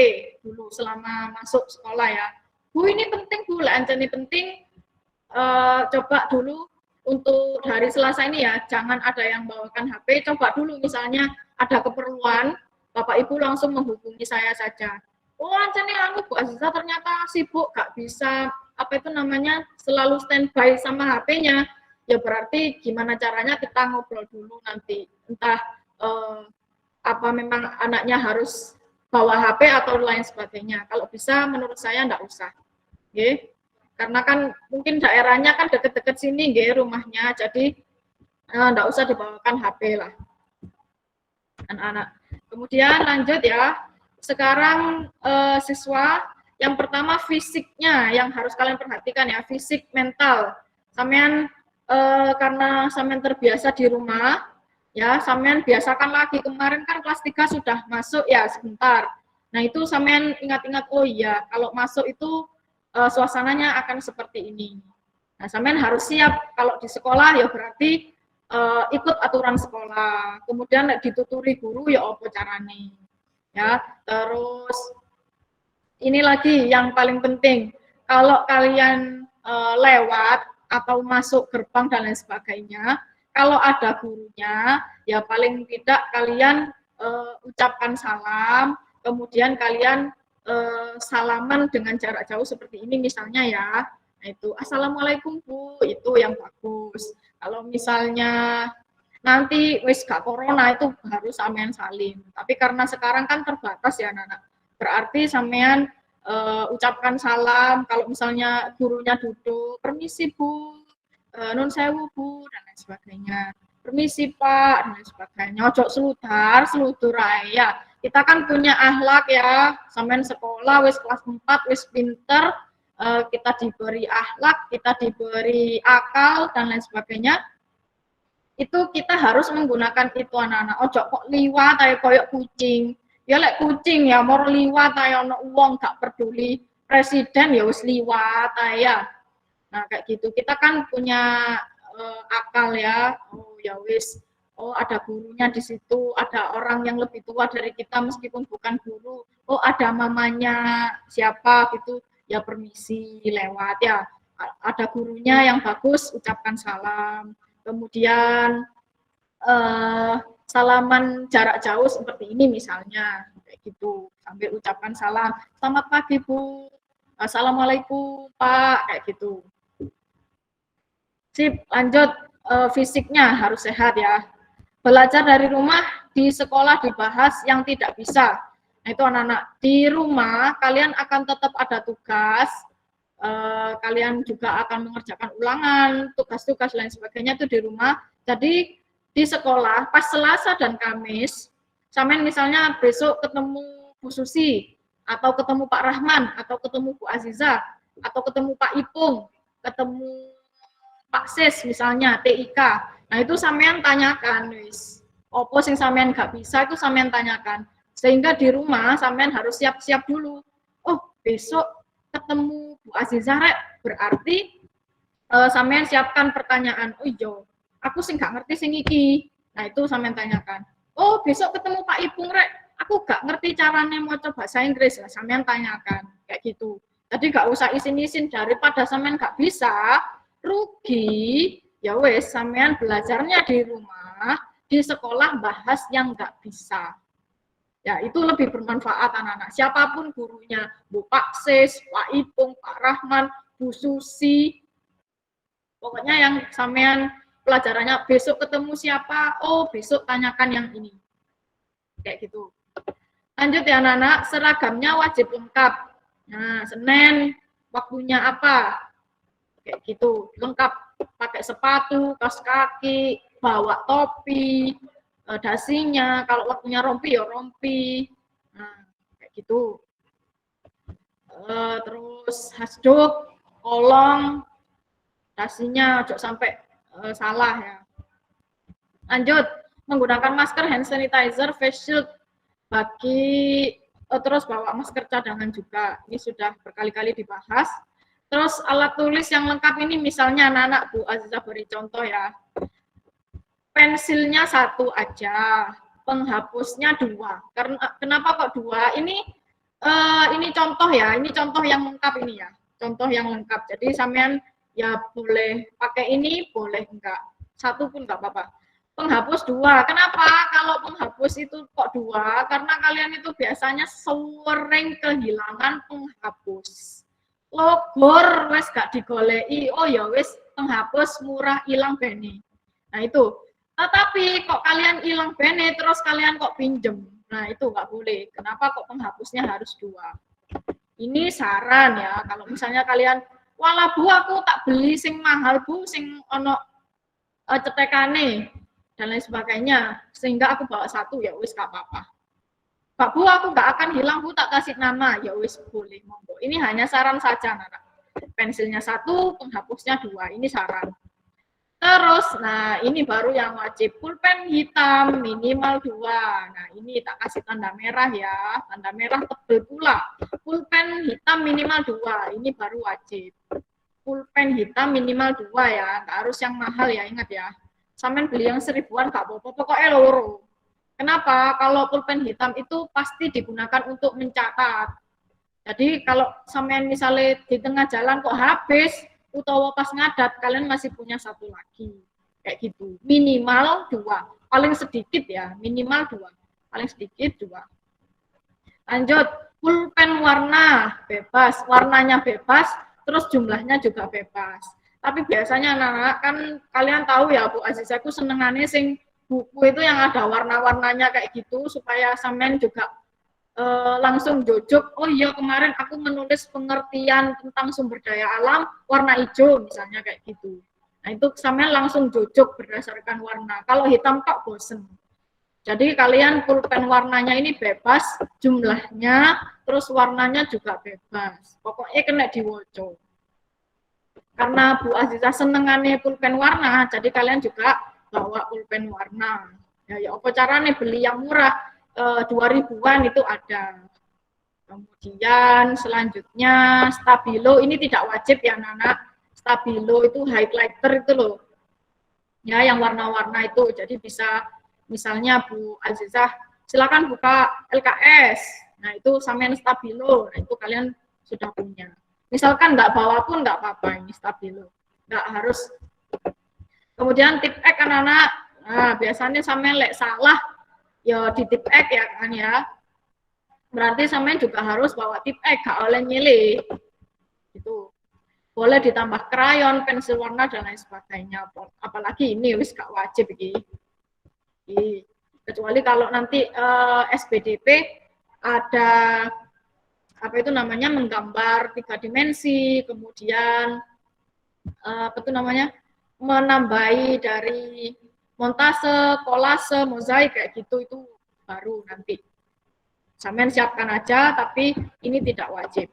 Speaker 1: dulu selama masuk sekolah ya. Bu ini penting Bu, ini penting, coba dulu untuk hari Selasa ini ya, jangan ada yang bawakan HP, coba dulu misalnya ada keperluan, Bapak Ibu langsung menghubungi saya saja. Oh, anu Bu Aziza ternyata sibuk, nggak bisa apa itu namanya selalu standby sama HP-nya. Ya berarti gimana caranya kita ngobrol dulu nanti. Entah apa memang anaknya harus bawa HP atau lain sebagainya. Kalau bisa menurut saya enggak usah. Nggih. Karena kan mungkin daerahnya kan deket-deket sini nggih rumahnya. Jadi enggak usah dibawakan HP lah. Anak-anak. Kemudian lanjut ya. Sekarang siswa yang pertama fisiknya yang harus kalian perhatikan ya, fisik mental. Sampean karena sampean terbiasa di rumah, ya sampean biasakan lagi, kemarin kan kelas 3 sudah masuk ya sebentar. Nah itu sampean ingat-ingat, oh iya kalau masuk itu suasananya akan seperti ini. Nah sampean harus siap kalau di sekolah ya berarti ikut aturan sekolah. Kemudian dituturi guru ya apa carane. Ya, terus ini lagi yang paling penting, kalau kalian lewat atau masuk gerbang dan lain sebagainya, kalau ada gurunya, ya paling tidak kalian ucapkan salam, kemudian kalian salaman dengan jarak jauh seperti ini misalnya ya, nah itu Assalamualaikum Bu, itu yang bagus. Kalau misalnya nanti wis gak corona itu harus sampean salim, tapi karena sekarang kan terbatas ya anak-anak, berarti sampean ucapkan salam, kalau misalnya gurunya duduk, permisi Bu, nun sewu Bu, dan lain sebagainya, permisi Pak, dan lain sebagainya, ojo seludur ya, kita kan punya akhlak ya, sampean sekolah, wis kelas 4, wis pinter, kita diberi akhlak, kita diberi akal, dan lain sebagainya, itu kita harus menggunakan itu anak-anak, ojo kok liwat, kayak koyok kucing, ya lek kucing ya mau liwat ayo ono wong gak peduli presiden ya wis liwat ya. Nah, kayak gitu. Kita kan punya akal ya. Oh, ya wis. Oh, ada gurunya di situ, ada orang yang lebih tua dari kita meskipun bukan guru. Oh, ada mamanya siapa gitu. Ya permisi lewat ya. Ada gurunya yang bagus, ucapkan salam. Kemudian salaman jarak jauh seperti ini misalnya, kayak gitu. Sambil ucapkan salam. Selamat pagi, Bu. Assalamualaikum, Pak, kayak gitu. Sip, lanjut. Fisiknya harus sehat ya. Belajar dari rumah, di sekolah dibahas yang tidak bisa. Nah, itu anak-anak. Di rumah, kalian akan tetap ada tugas, kalian juga akan mengerjakan ulangan, tugas-tugas lain sebagainya itu di rumah. Jadi, di sekolah, pas Selasa dan Kamis, sampean misalnya besok ketemu Bu Susi, atau ketemu Pak Rahman, atau ketemu Bu Aziza, atau ketemu Pak Ipung, ketemu Pak Sis misalnya, TIK. Nah, itu sampean tanyakan, wis. Opo sing sampean nggak bisa itu sampean tanyakan. Sehingga di rumah sampean harus siap-siap dulu. Oh, besok ketemu Bu Aziza rek, berarti sampean siapkan pertanyaan. Oh iya, aku sing nggak ngerti sing iki. Nah, itu sampean tanyakan. Oh, besok ketemu Pak Ipung rek, aku nggak ngerti caranya mau coba bahasa Inggris. Lah, sampean tanyakan kayak gitu. Jadi nggak usah isin-isin, daripada sampean nggak bisa, rugi. Ya wes, sampean belajarnya di rumah, di sekolah bahas yang nggak bisa. Ya, itu lebih bermanfaat anak-anak. Siapapun gurunya, Bu Pak Sis, Pak Ipung, Pak Rahman, Bu Susi. Pokoknya yang sampean pelajarannya besok ketemu siapa, oh besok tanyakan yang ini. Kayak gitu. Lanjut ya anak-anak, seragamnya wajib lengkap. Nah, Senin waktunya apa? Kayak gitu, lengkap. Pakai sepatu, kaos kaki, bawa topi, dasinya, kalau waktunya rompi ya rompi. Nah, kayak gitu. Terus hasduk, kolong, dasinya ojo sampai salah ya. Lanjut, menggunakan masker, hand sanitizer, face shield bagi terus bawa masker cadangan juga. Ini sudah berkali-kali dibahas. Terus alat tulis yang lengkap ini misalnya anak-anak Bu Aziza beri contoh ya. Pensilnya 1 aja, penghapusnya 2. Karena kenapa kok 2? Ini contoh ya, ini contoh yang lengkap ini ya. Contoh yang lengkap. Jadi sampean ya boleh pakai ini, boleh enggak. 1 pun enggak apa-apa. Penghapus 2. Kenapa? Kalau penghapus itu kok 2? Karena kalian itu biasanya sering kehilangan penghapus. Logor wes gak digoleki, oh ya wes penghapus murah hilang bene. Nah itu. Tetapi kok kalian hilang bene terus kalian kok pinjem. Nah itu nggak boleh. Kenapa kok penghapusnya harus 2? Ini saran ya. Kalau misalnya kalian, walah Bu aku tak beli sing mahal Bu, sing ono cetekane dan lain sebagainya, sehingga aku bawa 1 ya wis gak apa-apa. Pak Bu, aku nggak akan hilang, Bu, tak kasih nama. Ya wis, boleh, monggo. Ini hanya saran saja, anak. Pensilnya 1, penghapusnya 2. Ini saran. Terus, nah ini baru yang wajib. Pulpen hitam minimal 2. Nah ini tak kasih tanda merah ya. Tanda merah tebel pula. Pulpen hitam minimal 2. Ini baru wajib. Pulpen hitam minimal 2 ya. Nggak harus yang mahal ya, ingat ya. Sampean beli yang 1000-an nggak apa-apa, pokoknya loro. Kenapa? Kalau pulpen hitam itu pasti digunakan untuk mencatat. Jadi kalau sampean misalnya di tengah jalan kok habis, utawa pas ngadat, kalian masih punya 1 lagi. Kayak gitu. Minimal 2. Paling sedikit ya, minimal 2. Paling sedikit 2. Lanjut, pulpen warna bebas. Warnanya bebas, terus jumlahnya juga bebas. Tapi biasanya anak-anak kan kalian tahu ya Bu Aziza, aku senengannya sing buku itu yang ada warna-warnanya kayak gitu supaya sampean juga langsung jojuk. Oh iya kemarin aku menulis pengertian tentang sumber daya alam warna hijau misalnya kayak gitu. Nah itu sampean langsung jojuk berdasarkan warna. Kalau hitam kok bosen. Jadi kalian pulpen warnanya ini bebas, jumlahnya, terus warnanya juga bebas. Pokoknya kena diwoco. Karena Bu Aziza senengannya pulpen warna, jadi kalian juga bawa pulpen warna. Ya apa caranya beli yang murah, 2000-an itu ada. Kemudian selanjutnya stabilo, ini tidak wajib ya anak-anak. stabilo itu highlighter itu loh. Ya, yang warna-warna itu. Jadi bisa misalnya Bu Azizah silakan buka LKS. Nah, itu sampean stabilo. Nah, itu kalian sudah punya. Misalkan nggak bawa pun nggak apa-apa, ini stabilo. Nggak harus. Kemudian tip X anak-anak. Nah, biasanya sampean lek salah ya di tip X ya kan ya. Berarti sampean juga harus bawa tip X, gak oleh nyilih. Itu. Boleh ditambah krayon, pensil warna dan lain sebagainya. Apalagi ini wis gak wajib iki. Kecuali kalau nanti SBDP ada apa itu namanya menggambar 3 dimensi, kemudian apa itu namanya menambahi dari montase, kolase, mozaik kayak gitu itu baru nanti. Sampean siapkan aja, tapi ini tidak wajib.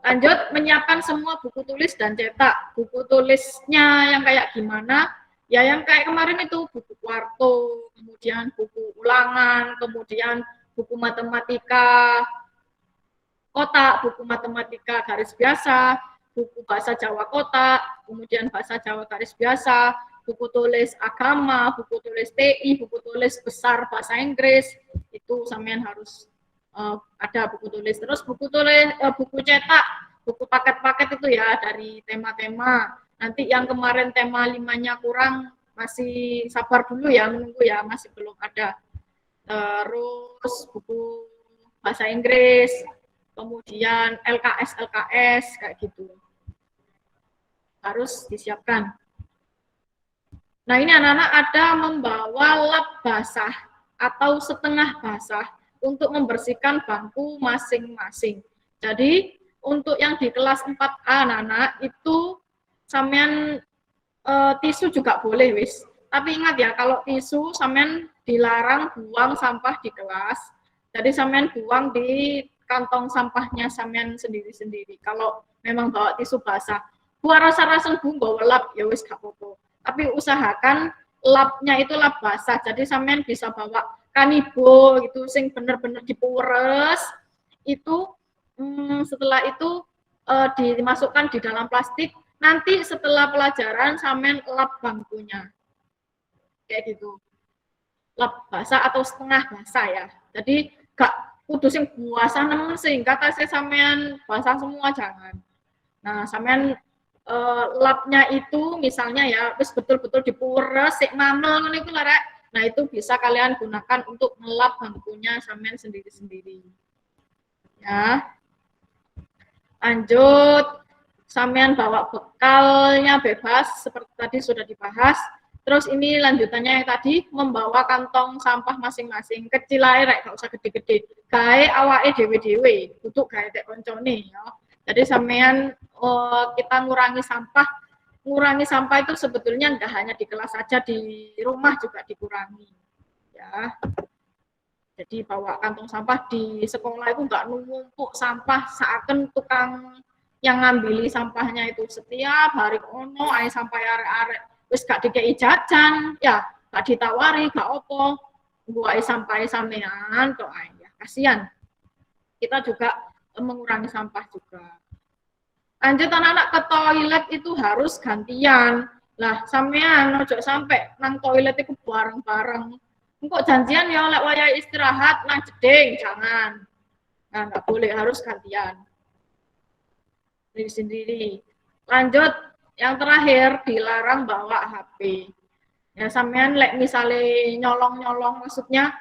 Speaker 1: Lanjut, menyiapkan semua buku tulis dan cetak. Buku tulisnya yang kayak gimana? Ya yang kayak kemarin itu buku kuarto, kemudian buku ulangan, kemudian buku matematika kotak, buku matematika garis biasa, buku bahasa Jawa kotak, kemudian bahasa Jawa garis biasa, buku tulis agama, buku tulis TI, buku tulis besar bahasa Inggris, itu sampean harus ada buku tulis. Terus buku tulis, buku cetak, buku paket-paket itu ya dari tema-tema. Nanti yang kemarin tema 5-nya kurang, masih sabar dulu ya, menunggu ya, masih belum ada. Terus buku bahasa Inggris, kemudian LKS kayak gitu. Harus disiapkan. Nah, ini anak-anak ada membawa lap basah atau setengah basah untuk membersihkan bangku masing-masing. Jadi, untuk yang di kelas 4A anak-anak itu sampean tisu juga boleh wis. Tapi ingat ya, kalau tisu sampean dilarang buang sampah di kelas. Jadi sampean buang di kantong sampahnya sampean sendiri-sendiri. Kalau memang bawa tisu basah, buat rasa-rasa bawa lap ya wis gak apa-apa. Tapi usahakan lapnya itu lap basah. Jadi sampean bisa bawa kanibo gitu sing bener-bener diperes. Itu setelah itu dimasukkan di dalam plastik. Nanti setelah pelajaran sampean lap bangkunya. Kayak gitu. Lap basah atau setengah basah ya. Jadi gak kudu sing basah nemen sehingga tasnya sampean basah semua, jangan. Nah, sampean lapnya itu misalnya ya wis betul-betul diperes sik mamel ngono iku lho rek. Nah, itu bisa kalian gunakan untuk ngelap bangkunya sampean sendiri-sendiri. Ya. Lanjut, sampean bawa bekalnya bebas seperti tadi sudah dibahas. Terus ini lanjutannya yang tadi membawa kantong sampah masing-masing. Kecil ae rek, gak usah gede-gede. Gawe awake dhewe-dhewe, kudu gawe tek koncone ya. Jadi sampean kita ngurangi sampah itu sebetulnya enggak hanya di kelas saja, di rumah juga dikurangi. Ya. Jadi bawa kantong sampah di sekolah itu enggak numpuk sampah, seakan tukang yang ngambil sampahnya itu setiap hari ono ae sampai arek-arek wis gak dikei jajan, ya gak ditawari, gak opo, buat sampai sampean kok ya kasihan. Kita juga mengurangi sampah juga. Lanjut anak-anak ke toilet itu harus gantian. Lah sampean ojo sampai nang toilet itu bareng-bareng. Engko janjian ya oleh wayah istirahat nang jeding, jangan. Nah, enggak boleh, harus gantian. Sendiri-sendiri. Lanjut yang terakhir, dilarang bawa HP. Ya sampean lek misale nyolong-nyolong maksudnya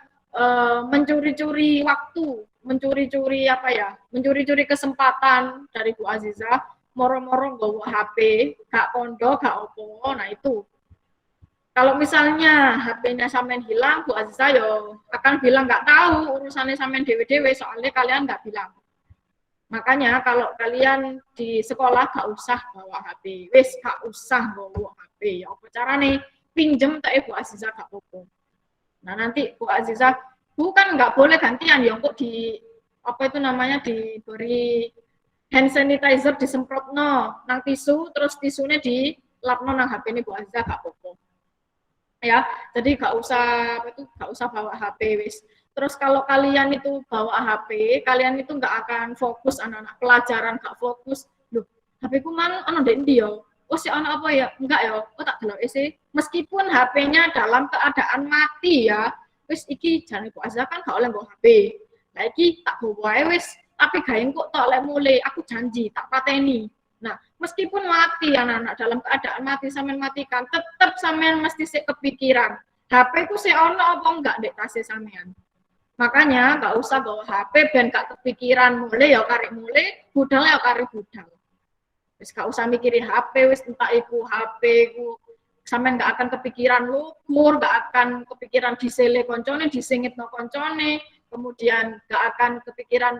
Speaker 1: mencuri-curi waktu, mencuri-curi apa ya? Mencuri-curi kesempatan dari Bu Azizah, moro-moro bawa HP, gak kondo, gak opo. Nah itu. Kalau misalnya HP-nya sampean hilang, Bu Azizah yo akan bilang gak tahu urusannya sampean dewe-dewe, soalnya kalian gak bilang. Makanya kalau kalian di sekolah gak usah bawa HP, wis gak usah bawa HP. Ya apa carane? Pinjem tak Bu Azizah gak apa-apa. Nah nanti Bu Azizah bukan nggak boleh gantian ya kok di apa itu namanya diberi hand sanitizer disemprot nang tisu, terus tisunya di lapno nang HP ini Bu Azizah gak apa-apa. Ya, jadi gak usah bawa HP wis. Terus kalau kalian itu bawa HP, kalian itu nggak akan fokus anak-anak pelajaran, nggak fokus. Loh, HP ku mang ono ndek ndi yo? Oh, si ono apa ya? Enggak ya. Oh, tak deloke sih. Meskipun HP-nya dalam keadaan mati ya, wis iki jane Bu Aziza kan gak oleh nggo HP. Lah iki tak gowo wae wis, tapi gawe kok tok lek mulai aku janji tak pateni. Nah, meskipun mati anak-anak dalam keadaan mati sampean matikan, tetep sampean mesti sik kepikiran. HP ku sik ono apa enggak ndek tas sampean. Makanya nggak usah bawa HP ben gak kepikiran mulai ya karek mulai, budal ya karek budal. Wis gak usah mikirin HP, wis entah iku HP ku sampean gak akan kepikiran lukur, gak akan kepikiran disele koncone, disingitno koncone, kemudian gak akan kepikiran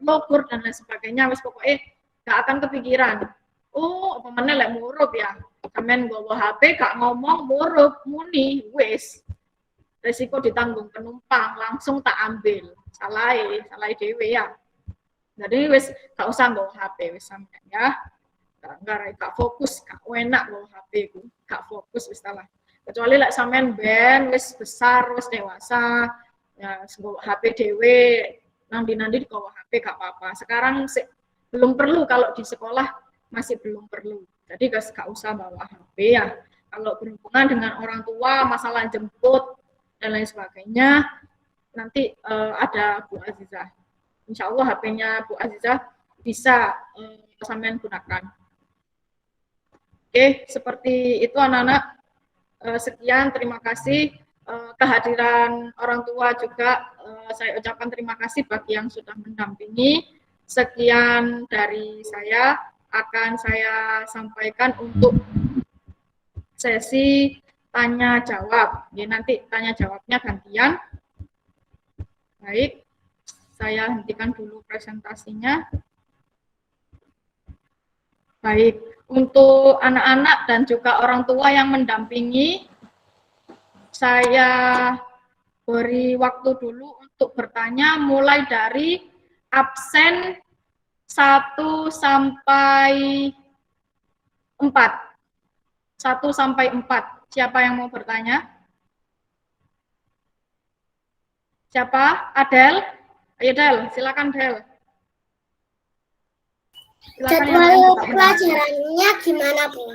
Speaker 1: lukur dan lain sebagainya. Wis pokoknya gak akan kepikiran. Oh, apa meneh lek murup ya. Sampean bawa HP gak ngomong murup muni wis. Resiko ditanggung penumpang, langsung tak ambil. Salah dhewe ya. Jadi wis gak usah bawa HP wis sampean ya. Gak fokus, gak enak bawa HP ku, gak fokus wis salah. Kecuali lek sampean ben wis besar, wis dewasa, ya bawa HP dhewe, nanti bawa HP gak apa-apa. Sekarang belum perlu kalau di sekolah masih belum perlu. Jadi guys gak usah bawa HP ya. Kalau berhubungan dengan orang tua, masalah jemput dan lain sebagainya, nanti ada Bu Aziza. Insya Allah HP-nya Bu Aziza bisa sampean gunakan. Oke, seperti itu anak-anak. Sekian, terima kasih. Kehadiran orang tua juga saya ucapkan terima kasih bagi yang sudah mendampingi. Sekian dari saya, akan saya sampaikan untuk sesi tanya jawab. Ya, nanti tanya jawabnya gantian. Baik, saya hentikan dulu presentasinya. Baik, untuk anak-anak dan juga orang tua yang mendampingi, saya beri waktu dulu untuk bertanya mulai dari absen 1 sampai 4. 1 sampai 4. Siapa yang mau bertanya? Siapa? Adel? Ayo Del, silakan Del.
Speaker 3: Jadwal pelajarannya gimana, Bu?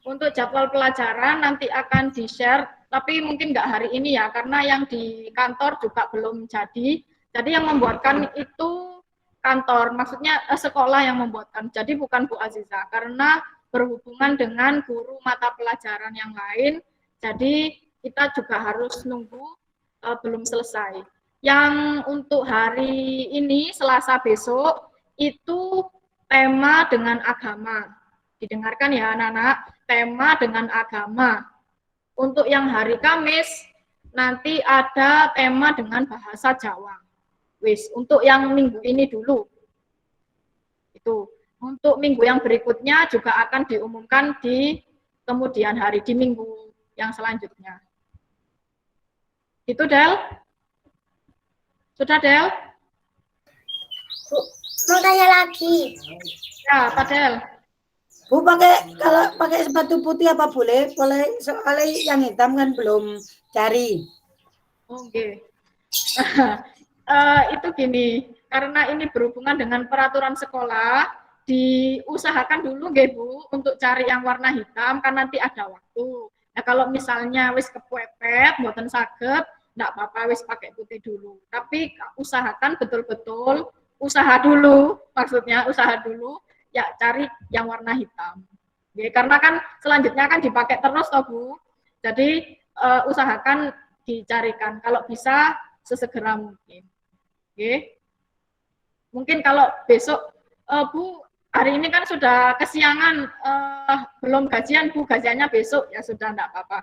Speaker 1: Untuk jadwal pelajaran nanti akan di-share, tapi mungkin nggak hari ini ya, karena yang di kantor juga belum jadi. Jadi yang membuatkan itu kantor, maksudnya sekolah yang membuatkan. Jadi bukan Bu Aziza, karena berhubungan dengan guru mata pelajaran yang lain. Jadi kita juga harus nunggu belum selesai. Yang untuk hari ini, Selasa besok, itu tema dengan agama. Didengarkan ya anak-anak, tema dengan agama. Untuk yang hari Kamis, nanti ada tema dengan bahasa Jawa. Wis, untuk yang minggu ini dulu. Itu. Untuk minggu yang berikutnya juga akan diumumkan di kemudian hari, di minggu yang selanjutnya. Itu Del? Sudah Del?
Speaker 3: Mau tanya lagi.
Speaker 1: Ya, Pak Del.
Speaker 4: Bu, kalau pakai sepatu putih apa boleh? Boleh, soalnya yang hitam kan belum cari.
Speaker 1: Oke. Itu gini, karena ini berhubungan dengan peraturan sekolah, diusahakan dulu nggih Bu untuk cari yang warna hitam kan nanti ada waktu. Nah, kalau misalnya wis kepepet mboten saged, enggak apa-apa wis pakai putih dulu. Tapi usahakan betul-betul usaha dulu, maksudnya usaha dulu ya cari yang warna hitam. Ya, karena kan selanjutnya kan dipakai terus toh Bu. Jadi usahakan dicarikan kalau bisa sesegera mungkin. Oke. Mungkin kalau besok Bu hari ini kan sudah kesiangan, belum gajian Bu, gajiannya besok ya sudah enggak apa-apa.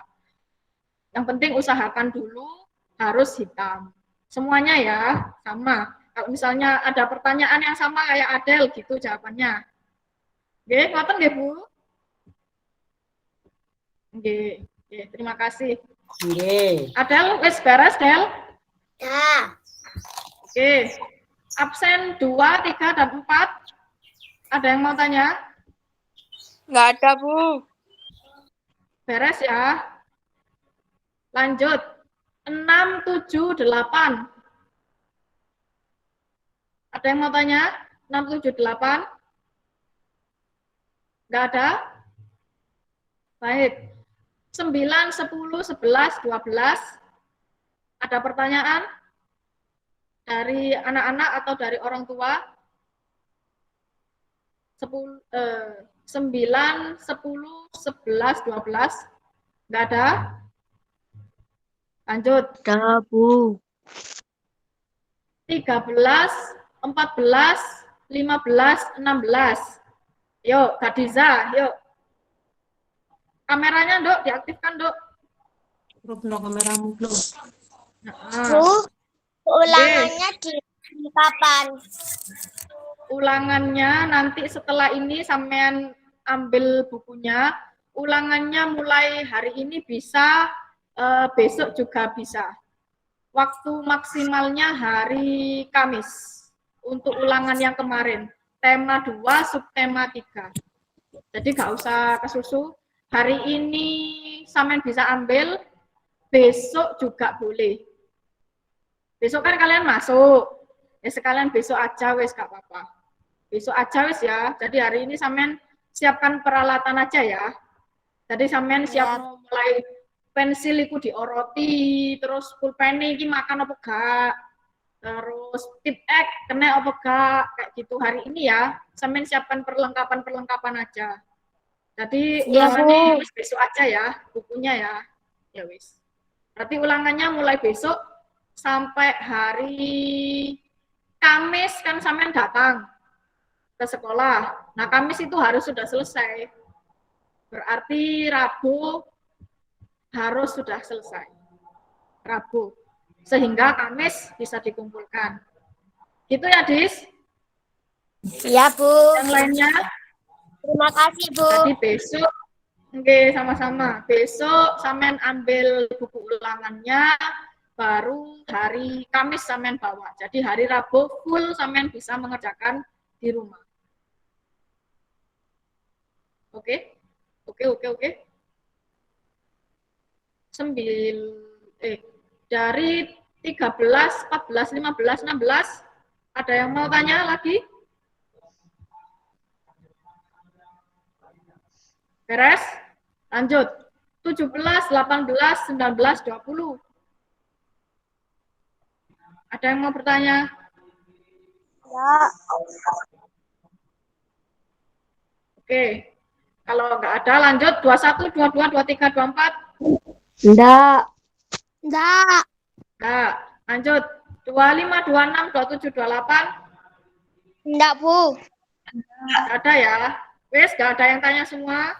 Speaker 1: Yang penting usahakan dulu harus hitam. Semuanya ya sama. Kalau misalnya ada pertanyaan yang sama kayak Adel gitu jawabannya. Oke, ngoten nggih Bu? Oke, terima kasih.
Speaker 4: Oke.
Speaker 1: Adel wis beres, Del?
Speaker 3: Ya.
Speaker 1: Oke. Absen 2, 3, dan 4. Ada yang mau tanya?
Speaker 5: Nggak ada, Bu.
Speaker 1: Beres ya. Lanjut. 6, 7, 8. Ada yang mau tanya? 6, 7, 8. Nggak ada? Baik. 9, 10, 11, 12. Ada pertanyaan dari anak-anak atau dari orang tua? 9, 10, 11, 12. Nggak ada? Lanjut.
Speaker 2: Ada, Bu.
Speaker 1: 13, 14, 15, 16. Yuk, Khadiza, yuk. Kameranya, Dok, diaktifkan, Dok.
Speaker 3: Bu,
Speaker 1: Nah,
Speaker 3: ulangannya di kapan?
Speaker 1: ulangannya nanti setelah ini sampean ambil bukunya, ulangannya mulai hari ini bisa, besok juga bisa. Waktu maksimalnya hari Kamis untuk ulangan yang kemarin. Tema 2, subtema 3. Jadi nggak usah kesusu. Hari ini sampean bisa ambil, besok juga boleh. Besok kan kalian masuk. Ya sekalian besok aja wes gak apa-apa. Besok aja wes ya. Jadi hari ini sampean siapkan peralatan aja ya. Jadi sampean siap mulai pensil iku dioroti, terus pulpen iki makan apa gak, terus tip X kena apa gak, kayak gitu hari ini ya. Sampean siapkan perlengkapan aja. Jadi ulangannya wis besok aja ya, bukunya ya. Ya wis. Berarti ulangannya mulai besok sampai hari Kamis kan sampean datang ke sekolah. Nah, Kamis itu harus sudah selesai. Berarti Rabu harus sudah selesai. Rabu. Sehingga Kamis bisa dikumpulkan. Gitu ya, Dis?
Speaker 3: Iya, Bu.
Speaker 1: Yang lainnya?
Speaker 3: Terima kasih, Bu.
Speaker 1: Jadi besok, oke, sama-sama. Besok sampean ambil buku ulangannya, baru hari Kamis sampean bawa. Jadi hari Rabu full sampean bisa mengerjakan di rumah. Oke? Oke. Dari 13, 14, 15, 16, ada yang mau tanya lagi? Beres? Lanjut. 17, 18, 19, 20. Ada yang mau bertanya?
Speaker 3: Ya.
Speaker 1: Oke. Kalau nggak ada, lanjut. 21, 22, 23, 24.
Speaker 2: Enggak.
Speaker 3: Enggak.
Speaker 1: Nah, lanjut. 25, 26, 27, 28.
Speaker 3: Enggak, Bu.
Speaker 1: Nggak ada ya. Wes, nggak ada yang tanya semua.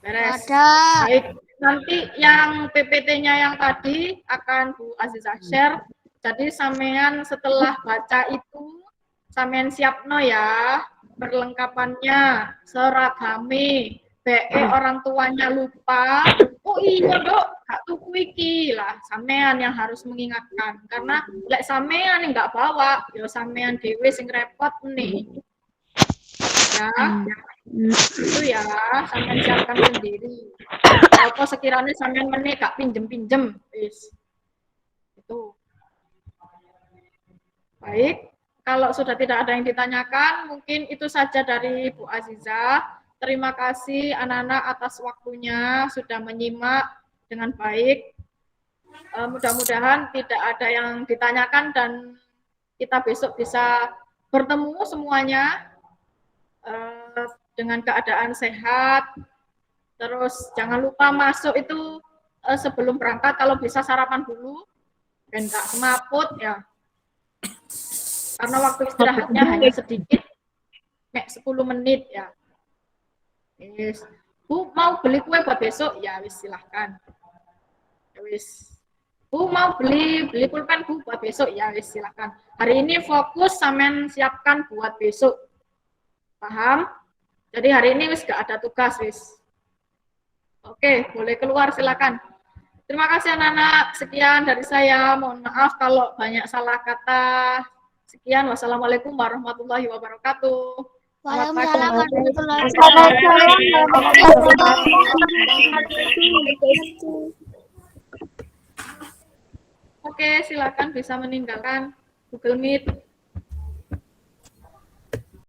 Speaker 1: Beres.
Speaker 3: Ada.
Speaker 1: Baik. Nanti yang PPT-nya yang tadi akan Bu Azizah share. Jadi sampean setelah baca itu, sampean siapno ya perlengkapannya, seragame, BE orang tuanya lupa. Oh iya, Dok, gak tuku iki lah. Sampean yang harus mengingatkan. Karena lek sampean yang nggak bawa, ya sampean dhewe sing repot nih. Ya, itu ya, sampean siapkan sendiri. Apa sekiranya sampean meneh gak pinjem-pinjem, wis. Itu. Baik, kalau sudah tidak ada yang ditanyakan, mungkin itu saja dari Bu Azizah. Terima kasih anak-anak atas waktunya sudah menyimak dengan baik. Mudah-mudahan tidak ada yang ditanyakan dan kita besok bisa bertemu semuanya dengan keadaan sehat. Terus jangan lupa masuk itu sebelum berangkat kalau bisa sarapan dulu dan nggak semaput ya. Karena waktu istirahatnya hanya sedikit, 10 menit ya. Yes. Bu mau beli kue buat besok? Ya wis silahkan. Ya wis. Bu mau beli pulpen Bu buat besok? Ya wis silahkan. Hari ini fokus sampean siapkan buat besok. Paham? Jadi hari ini wis gak ada tugas wis. Oke, boleh keluar silakan. Terima kasih anak-anak. Sekian dari saya. Mohon maaf kalau banyak salah kata. Sekian, wassalamualaikum warahmatullahi wabarakatuh.
Speaker 3: Waalaikumsalam warahmatullahi wabarakatuh.
Speaker 1: Oke, silakan bisa meninggalkan Google Meet.